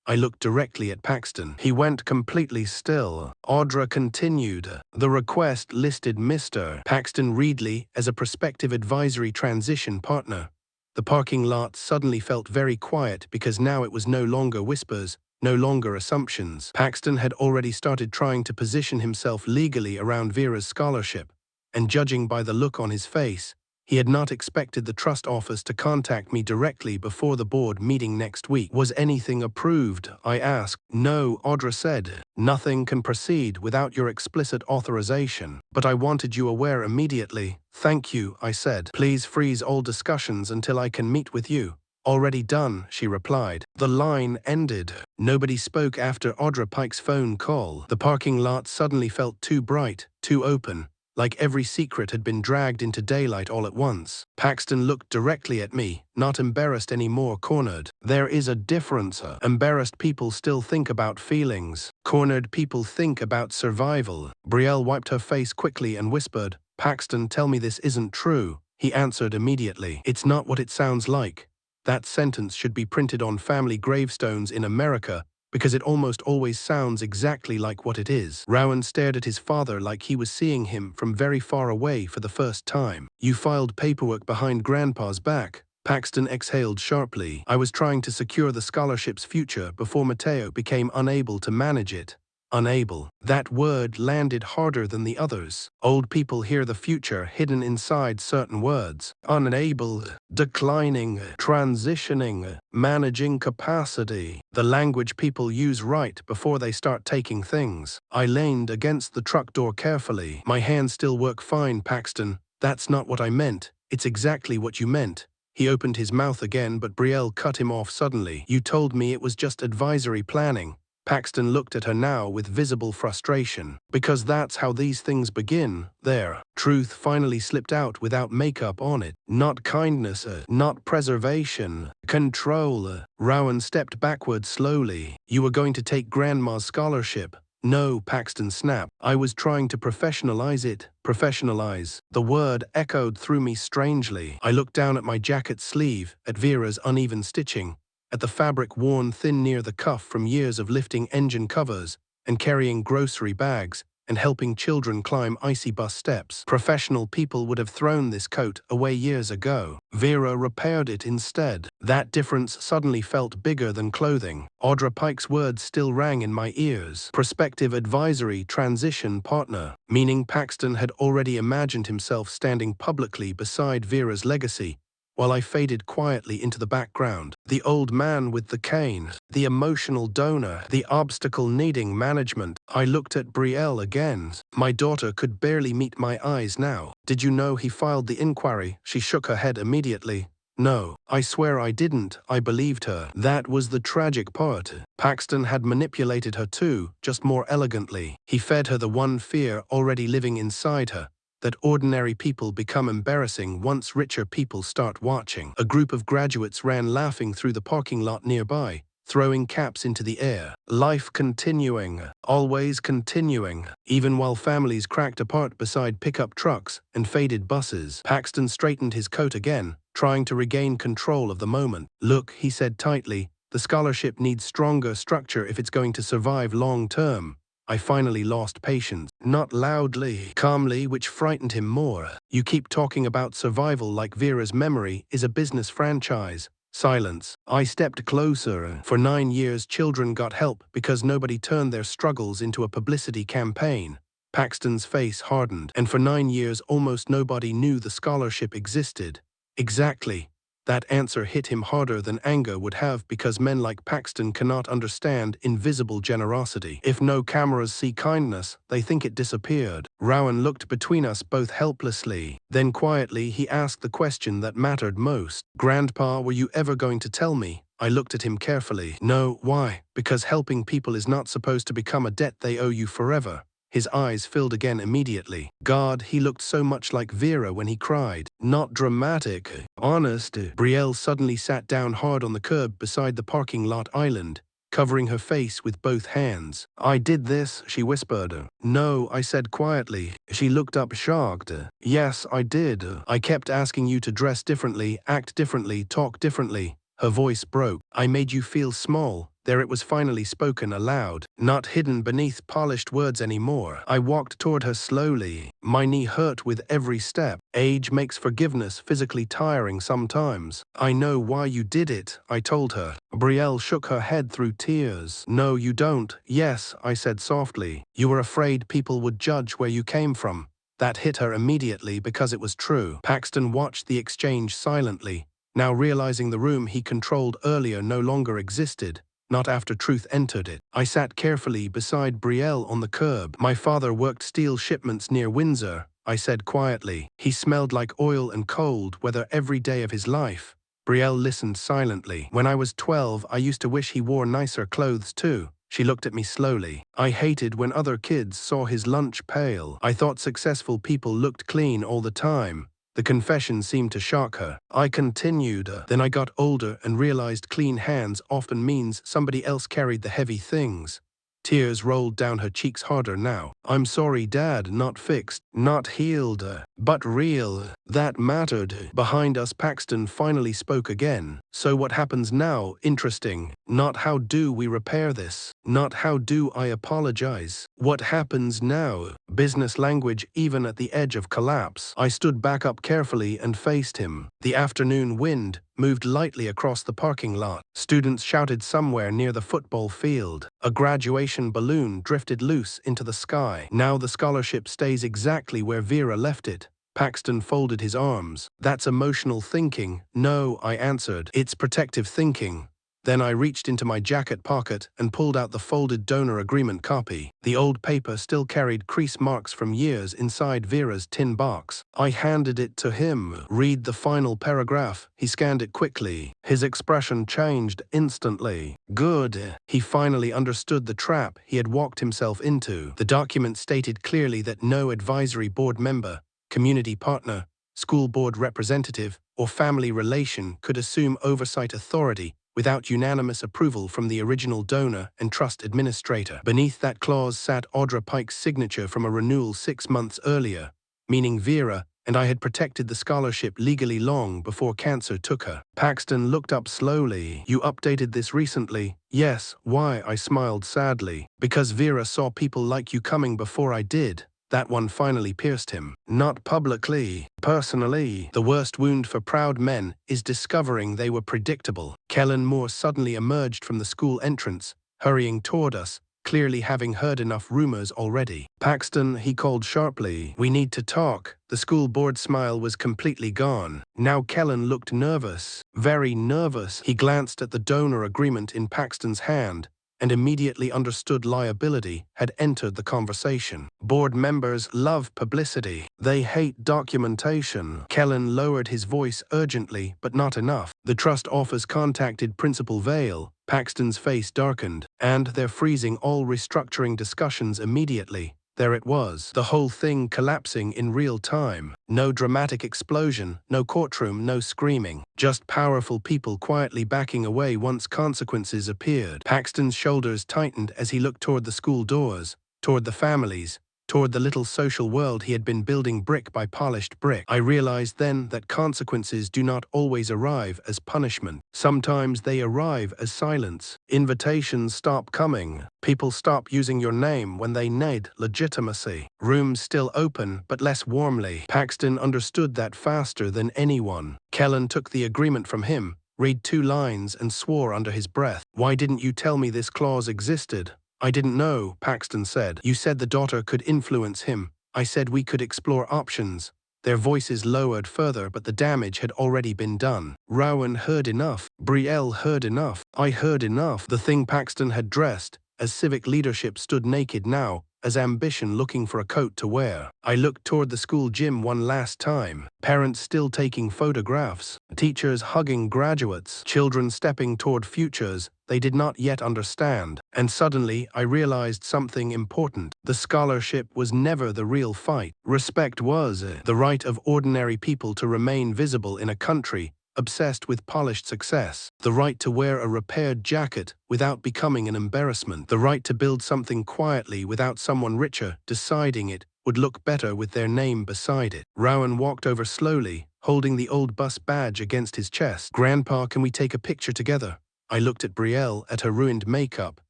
Speaker 1: I looked directly at Paxton. He went completely still. Audra continued. The request listed Mr. Paxton Reedley as a prospective advisory transition partner. The parking lot suddenly felt very quiet because now it was no longer whispers, no longer assumptions. Paxton had already started trying to position himself legally around Vera's scholarship. And judging by the look on his face, he had not expected the trust office to contact me directly before the board meeting next week. Was anything approved? I asked. No, Audra said. Nothing can proceed without your explicit authorization. But I wanted you aware immediately. Thank you, I said. Please freeze all discussions until I can meet with you. Already done, she replied. The line ended. Nobody spoke after Audra Pike's phone call. The parking lot suddenly felt too bright, too open. Like every secret had been dragged into daylight all at once. Paxton looked directly at me, not embarrassed anymore, cornered. There is a difference. Embarrassed people still think about feelings. Cornered people think about survival. Brielle wiped her face quickly and whispered, Paxton, tell me this isn't true. He answered immediately. It's not what it sounds like. That sentence should be printed on family gravestones in America, because it almost always sounds exactly like what it is. Rowan stared at his father like he was seeing him from very far away for the first time. You filed paperwork behind Grandpa's back. Paxton exhaled sharply. I was trying to secure the scholarship's future before Mateo became unable to manage it. Unable. That word landed harder than the others. Old people hear the future hidden inside certain words. Unable, declining, transitioning, managing capacity. The language people use right before they start taking things. I leaned against the truck door carefully. My hands still work fine, Paxton. That's not what I meant. It's exactly what you meant. He opened his mouth again, but Brielle cut him off suddenly. You told me it was just advisory planning. Paxton looked at her now with visible frustration. Because that's how these things begin. There. Truth finally slipped out without makeup on it. Not kindness, not preservation. Control. Rowan stepped backward slowly. You were going to take Grandma's scholarship. No, Paxton snapped. I was trying to professionalize it. Professionalize. The word echoed through me strangely. I looked down at my jacket sleeve, at Vera's uneven stitching, at the fabric worn thin near the cuff from years of lifting engine covers and carrying grocery bags and helping children climb icy bus steps. Professional people would have thrown this coat away years ago. Vera repaired it instead. That difference suddenly felt bigger than clothing. Audra Pike's words still rang in my ears. Prospective advisory transition partner. Meaning Paxton had already imagined himself standing publicly beside Vera's legacy, while I faded quietly into the background. The old man with the cane, the emotional donor, the obstacle needing management. I looked at Brielle again. My daughter could barely meet my eyes now. Did you know he filed the inquiry? She shook her head immediately. No, I swear I didn't. I believed her. That was the tragic part. Paxton had manipulated her too, just more elegantly. He fed her the one fear already living inside her, that ordinary people become embarrassing once richer people start watching. A group of graduates ran laughing through the parking lot nearby, throwing caps into the air. Life continuing, always continuing, even while families cracked apart beside pickup trucks and faded buses. Paxton straightened his coat again, trying to regain control of the moment. "Look," he said tightly, "the scholarship needs stronger structure if it's going to survive long term." I finally lost patience. Not loudly, calmly, which frightened him more. "You keep talking about survival like Vera's memory is a business franchise." Silence. I stepped closer. "For 9 years, children got help because nobody turned their struggles into a publicity campaign." Paxton's face hardened. "And for 9 years, almost nobody knew the scholarship existed." Exactly. That answer hit him harder than anger would have, because men like Paxton cannot understand invisible generosity. If no cameras see kindness, they think it disappeared. Rowan looked between us both helplessly. Then quietly he asked the question that mattered most. "Grandpa, were you ever going to tell me?" I looked at him carefully. "No, why?" "Because helping people is not supposed to become a debt they owe you forever." His eyes filled again immediately. God, he looked so much like Vera when he cried. Not dramatic, honest. Brielle suddenly sat down hard on the curb beside the parking lot island, covering her face with both hands. "I did this," she whispered. "No," I said quietly. She looked up shocked. "Yes, I did. I kept asking you to dress differently, act differently, talk differently." Her voice broke. "I made you feel small." There it was finally spoken aloud, not hidden beneath polished words anymore. I walked toward her slowly. My knee hurt with every step. "Age makes forgiveness physically tiring sometimes." "I know why you did it," I told her. Brielle shook her head through tears. "No, you don't." "Yes," I said softly. "You were afraid people would judge where you came from." That hit her immediately because it was true. Paxton watched the exchange silently, now realizing the room he controlled earlier no longer existed. Not after truth entered it. I sat carefully beside Brielle on the curb. "My father worked steel shipments near Windsor," I said quietly. "He smelled like oil and cold weather every day of his life." Brielle listened silently. "When I was 12, I used to wish he wore nicer clothes too." She looked at me slowly. "I hated when other kids saw his lunch pail. I thought successful people looked clean all the time." The confession seemed to shock her. I continued. "Then I got older and realized clean hands often means somebody else carried the heavy things." Tears rolled down her cheeks harder now. "I'm sorry, Dad, not fixed, not healed, but real." That mattered. Behind us, Paxton finally spoke again. "So what happens now? Interesting. Not how do we repair this? Not how do I apologize? What happens now?" Business language even at the edge of collapse. I stood back up carefully and faced him. The afternoon wind moved lightly across the parking lot. Students shouted somewhere near the football field. A graduation balloon drifted loose into the sky. "Now the scholarship stays exactly where Vera left it." Paxton folded his arms. "That's emotional thinking." "No," I answered. "It's protective thinking." Then I reached into my jacket pocket and pulled out the folded donor agreement copy. The old paper still carried crease marks from years inside Vera's tin box. I handed it to him. "Read the final paragraph." He scanned it quickly. His expression changed instantly. "Good." He finally understood the trap he had walked himself into. The document stated clearly that no advisory board member, community partner, school board representative, or family relation could assume oversight authority without unanimous approval from the original donor and trust administrator. Beneath that clause sat Audra Pike's signature from a renewal 6 months earlier, meaning Vera and I had protected the scholarship legally long before cancer took her. Paxton looked up slowly. "You updated this recently?" "Yes." "Why?" I smiled sadly. "Because Vera saw people like you coming before I did." That one finally pierced him. "Not publicly, personally." The worst wound for proud men is discovering they were predictable. Kellen Moore suddenly emerged from the school entrance, hurrying toward us, clearly having heard enough rumors already. "Paxton," he called sharply, "we need to talk." The school board smile was completely gone. Now Kellen looked nervous, very nervous. He glanced at the donor agreement in Paxton's hand, and immediately understood liability had entered the conversation. Board members love publicity. They hate documentation. Kellen lowered his voice urgently, but not enough. "The trust office contacted Principal Vale." Paxton's face darkened. "And they're freezing all restructuring discussions immediately." There it was, the whole thing collapsing in real time. No dramatic explosion, no courtroom, no screaming. Just powerful people quietly backing away once consequences appeared. Paxton's shoulders tightened as he looked toward the school doors, toward the families, toward the little social world he had been building brick by polished brick. I realized then that consequences do not always arrive as punishment. Sometimes they arrive as silence. Invitations stop coming. People stop using your name when they need legitimacy. Rooms still open, but less warmly. Paxton understood that faster than anyone. Kellen took the agreement from him, read 2 lines, and swore under his breath. "Why didn't you tell me this clause existed?" "I didn't know," Paxton said. "You said the daughter could influence him. I said we could explore options." Their voices lowered further, but the damage had already been done. Rowan heard enough. Brielle heard enough. I heard enough. The thing Paxton had dressed, as civic leadership stood naked now, as ambition looking for a coat to wear. I looked toward the school gym one last time. Parents still taking photographs. Teachers hugging graduates. Children stepping toward futures they did not yet understand. And suddenly, I realized something important. The scholarship was never the real fight. Respect was the right of ordinary people to remain visible in a country obsessed with polished success. The right to wear a repaired jacket without becoming an embarrassment. The right to build something quietly without someone richer deciding it would look better with their name beside it. Rowan walked over slowly, holding the old bus badge against his chest. "Grandpa, can we take a picture together?" I looked at Brielle, at her ruined makeup,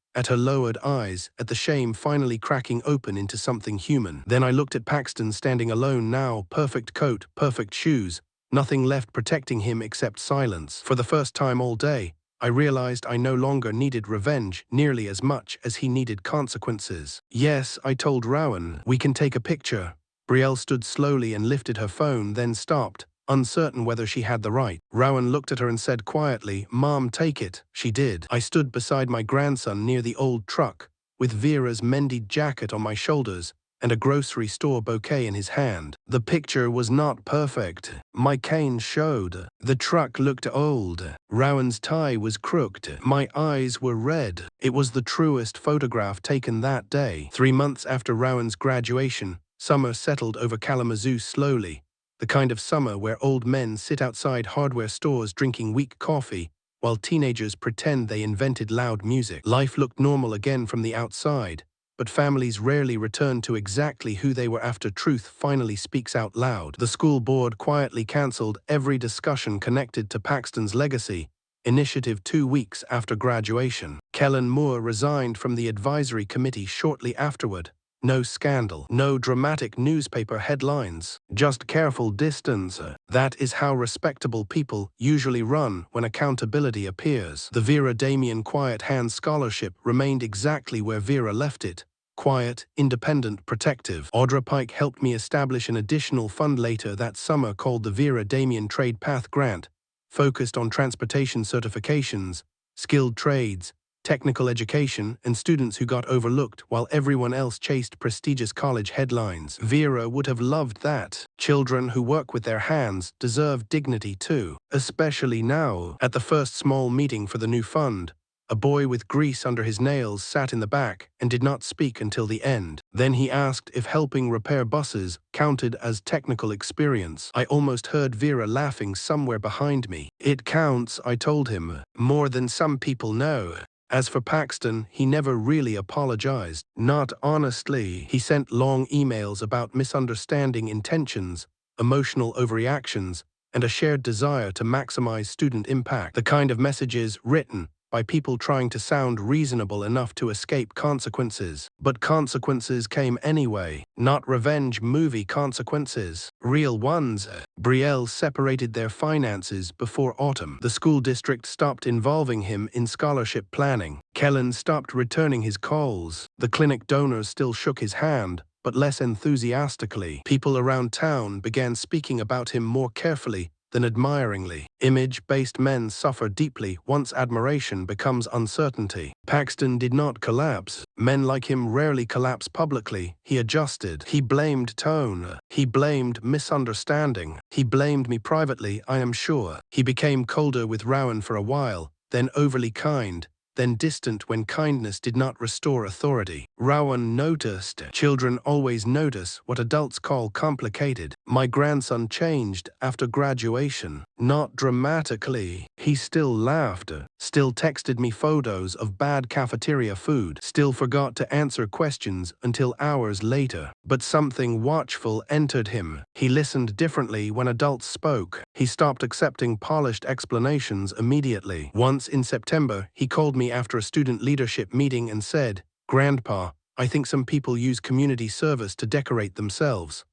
Speaker 1: at her lowered eyes, at the shame finally cracking open into something human. Then I looked at Paxton standing alone now, perfect coat, perfect shoes, nothing left protecting him except silence. For the first time all day, I realized I no longer needed revenge nearly as much as he needed consequences. "Yes," I told Rowan, "we can take a picture." Brielle stood slowly and lifted her phone, then stopped, uncertain whether she had the right. Rowan looked at her and said quietly, "Mom, take it." She did. I stood beside my grandson near the old truck, with Vera's mended jacket on my shoulders and a grocery store bouquet in his hand. The picture was not perfect. My cane showed. The truck looked old. Rowan's tie was crooked. My eyes were red. It was the truest photograph taken that day. 3 months after Rowan's graduation, summer settled over Kalamazoo slowly. The kind of summer where old men sit outside hardware stores drinking weak coffee, while teenagers pretend they invented loud music. Life looked normal again from the outside, but families rarely returned to exactly who they were after truth finally speaks out loud. The school board quietly cancelled every discussion connected to Paxton's legacy initiative 2 weeks after graduation. Kellen Moore resigned from the advisory committee shortly afterward. No scandal, no dramatic newspaper headlines, just careful distance. That is how respectable people usually run when accountability appears. The Vera Damien Quiet Hands Scholarship remained exactly where Vera left it. Quiet, independent, protective. Audra Pike helped me establish an additional fund later that summer called the Vera Damien Trade Path Grant, focused on transportation certifications, skilled trades, technical education, and students who got overlooked while everyone else chased prestigious college headlines. Vera would have loved that. Children who work with their hands deserve dignity too, especially now. At the first small meeting for the new fund, a boy with grease under his nails sat in the back and did not speak until the end. Then he asked if helping repair buses counted as technical experience. I almost heard Vera laughing somewhere behind me. "It counts," I told him, "more than some people know." As for Paxton, he never really apologized. Not honestly. He sent long emails about misunderstanding intentions, emotional overreactions, and a shared desire to maximize student impact. The kind of messages written by people trying to sound reasonable enough to escape consequences. But consequences came anyway. Not revenge movie consequences. Real ones. Brielle separated their finances before autumn. The school district stopped involving him in scholarship planning. Kellen stopped returning his calls. The clinic donors still shook his hand, but less enthusiastically. People around town began speaking about him more carefully than admiringly. Image-based men suffer deeply once admiration becomes uncertainty. Paxton did not collapse. Men like him rarely collapse publicly. He adjusted. He blamed tone. He blamed misunderstanding. He blamed me privately, I am sure. He became colder with Rowan for a while, then overly kind, then distant when kindness did not restore authority. Rowan noticed. Children always notice what adults call complicated. My grandson changed after graduation. Not dramatically. He still laughed, still texted me photos of bad cafeteria food, still forgot to answer questions until hours later. But something watchful entered him. He listened differently when adults spoke. He stopped accepting polished explanations immediately. Once in September, he called me after a student leadership meeting and said, "Grandpa, I think some people use community service to decorate themselves."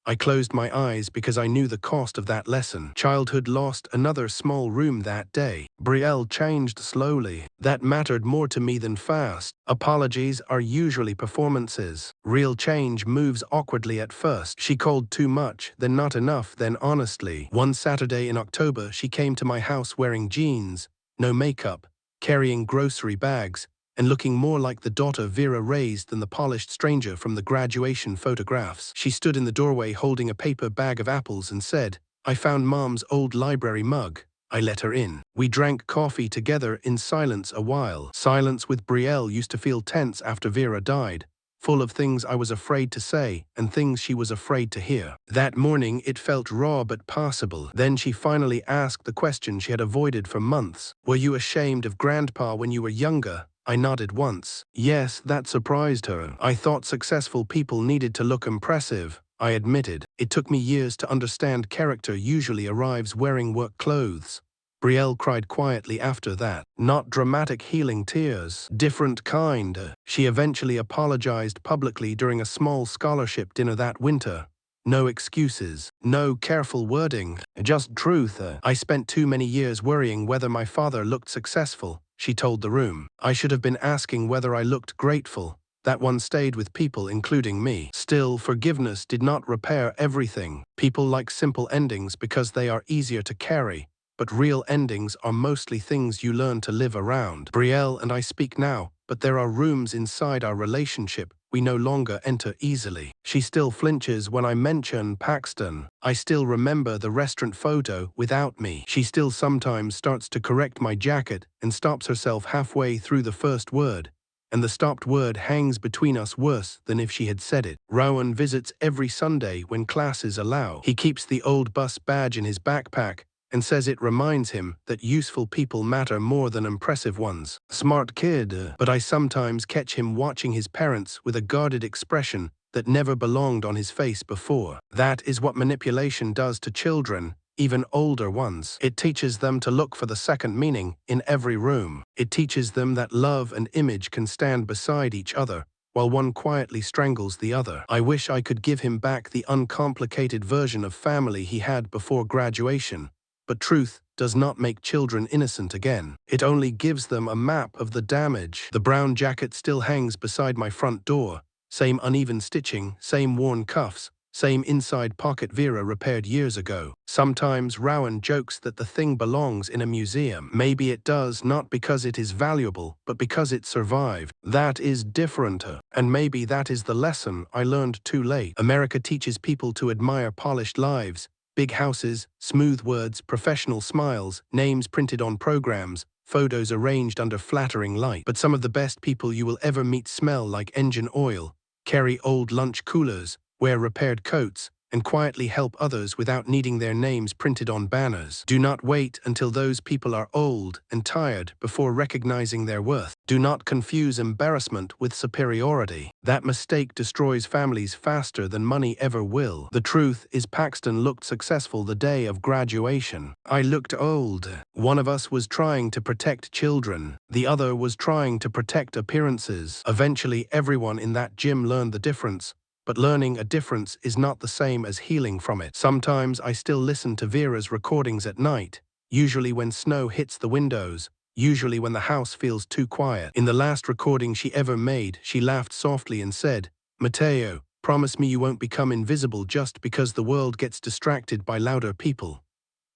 Speaker 1: I closed my eyes because I knew the cost of that lesson. Childhood lost another small room that day. Brielle changed slowly. That mattered more to me than fast. Apologies are usually performances. Real change moves awkwardly at first. She called too much, then not enough, then honestly. One Saturday in October, she came to my house wearing jeans, no makeup, carrying grocery bags, and looking more like the daughter Vera raised than the polished stranger from the graduation photographs. She stood in the doorway holding a paper bag of apples and said, "I found Mom's old library mug." I let her in. We drank coffee together in silence a while. Silence with Brielle used to feel tense after Vera died, full of things I was afraid to say and things she was afraid to hear. That morning it felt raw but passable. Then she finally asked the question she had avoided for months. "Were you ashamed of Grandpa when you were younger?" I nodded once. Yes, that surprised her. I thought successful people needed to look impressive, I admitted. It took me years to understand character usually arrives wearing work clothes. Brielle cried quietly after that. Not dramatic healing tears. Different kind. She eventually apologized publicly during a small scholarship dinner that winter. No excuses, no careful wording, just truth. "I spent too many years worrying whether my father looked successful," she told the room. "I should have been asking whether I looked grateful." That one stayed with people, including me. Still, forgiveness did not repair everything. People like simple endings because they are easier to carry, but real endings are mostly things you learn to live around. Brielle and I speak now, but there are rooms inside our relationship we no longer enter easily. She still flinches when I mention Paxton. I still remember the restaurant photo without me. She still sometimes starts to correct my jacket and stops herself halfway through the first word, and the stopped word hangs between us worse than if she had said it. Rowan visits every Sunday when classes allow. He keeps the old bus badge in his backpack and says it reminds him that useful people matter more than impressive ones. Smart kid, but I sometimes catch him watching his parents with a guarded expression that never belonged on his face before. That is what manipulation does to children, even older ones. It teaches them to look for the second meaning in every room. It teaches them that love and image can stand beside each other, while one quietly strangles the other. I wish I could give him back the uncomplicated version of family he had before graduation. But truth does not make children innocent again. It only gives them a map of the damage. The brown jacket still hangs beside my front door. Same uneven stitching, same worn cuffs, same inside pocket Vera repaired years ago. Sometimes Rowan jokes that the thing belongs in a museum. Maybe it does, not because it is valuable, but because it survived. That is different. And maybe that is the lesson I learned too late. America teaches people to admire polished lives. Big houses, smooth words, professional smiles, names printed on programs, photos arranged under flattering light. But some of the best people you will ever meet smell like engine oil, carry old lunch coolers, wear repaired coats, and quietly help others without needing their names printed on banners. Do not wait until those people are old and tired before recognizing their worth. Do not confuse embarrassment with superiority. That mistake destroys families faster than money ever will. The truth is Paxton looked successful the day of graduation. I looked old. One of us was trying to protect children. The other was trying to protect appearances. Eventually, everyone in that gym learned the difference. But learning a difference is not the same as healing from it. Sometimes I still listen to Vera's recordings at night, usually when snow hits the windows, usually when the house feels too quiet. In the last recording she ever made, she laughed softly and said, "Mateo, promise me you won't become invisible just because the world gets distracted by louder people."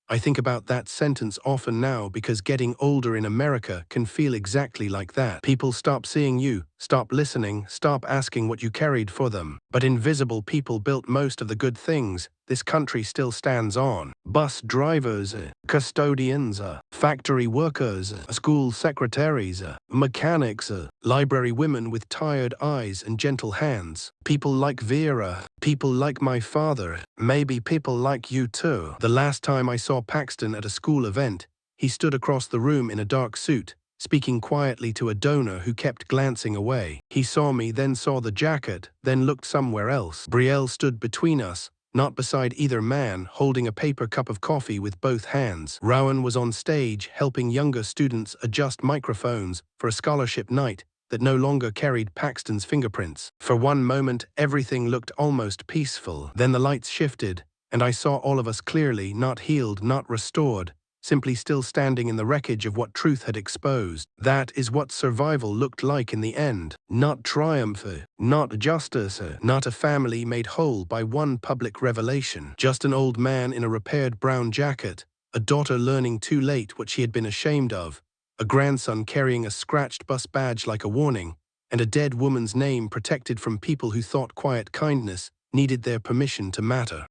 Speaker 1: I think about that sentence often now because getting older in America can feel exactly like that. People stop seeing you, stop listening, stop asking what you carried for them. But invisible people built most of the good things this country still stands on. Bus drivers, custodians, factory workers, school secretaries, mechanics, library women with tired eyes and gentle hands. People like Vera, people like my father, maybe people like you too. The last time I saw Paxton at a school event, he stood across the room in a dark suit, speaking quietly to a donor who kept glancing away. He saw me, then saw the jacket, then looked somewhere else. Brielle stood between us, not beside either man, holding a paper cup of coffee with both hands. Rowan was on stage, helping younger students adjust microphones for a scholarship night that no longer carried Paxton's fingerprints. For one moment, everything looked almost peaceful. Then the lights shifted, and I saw all of us clearly, not healed, not restored, simply still standing in the wreckage of what truth had exposed. That is what survival looked like in the end. Not triumph, not justice, not a family made whole by one public revelation. Just an old man in a repaired brown jacket, a daughter learning too late what she had been ashamed of, a grandson carrying a scratched bus badge like a warning, and a dead woman's name protected from people who thought quiet kindness needed their permission to matter.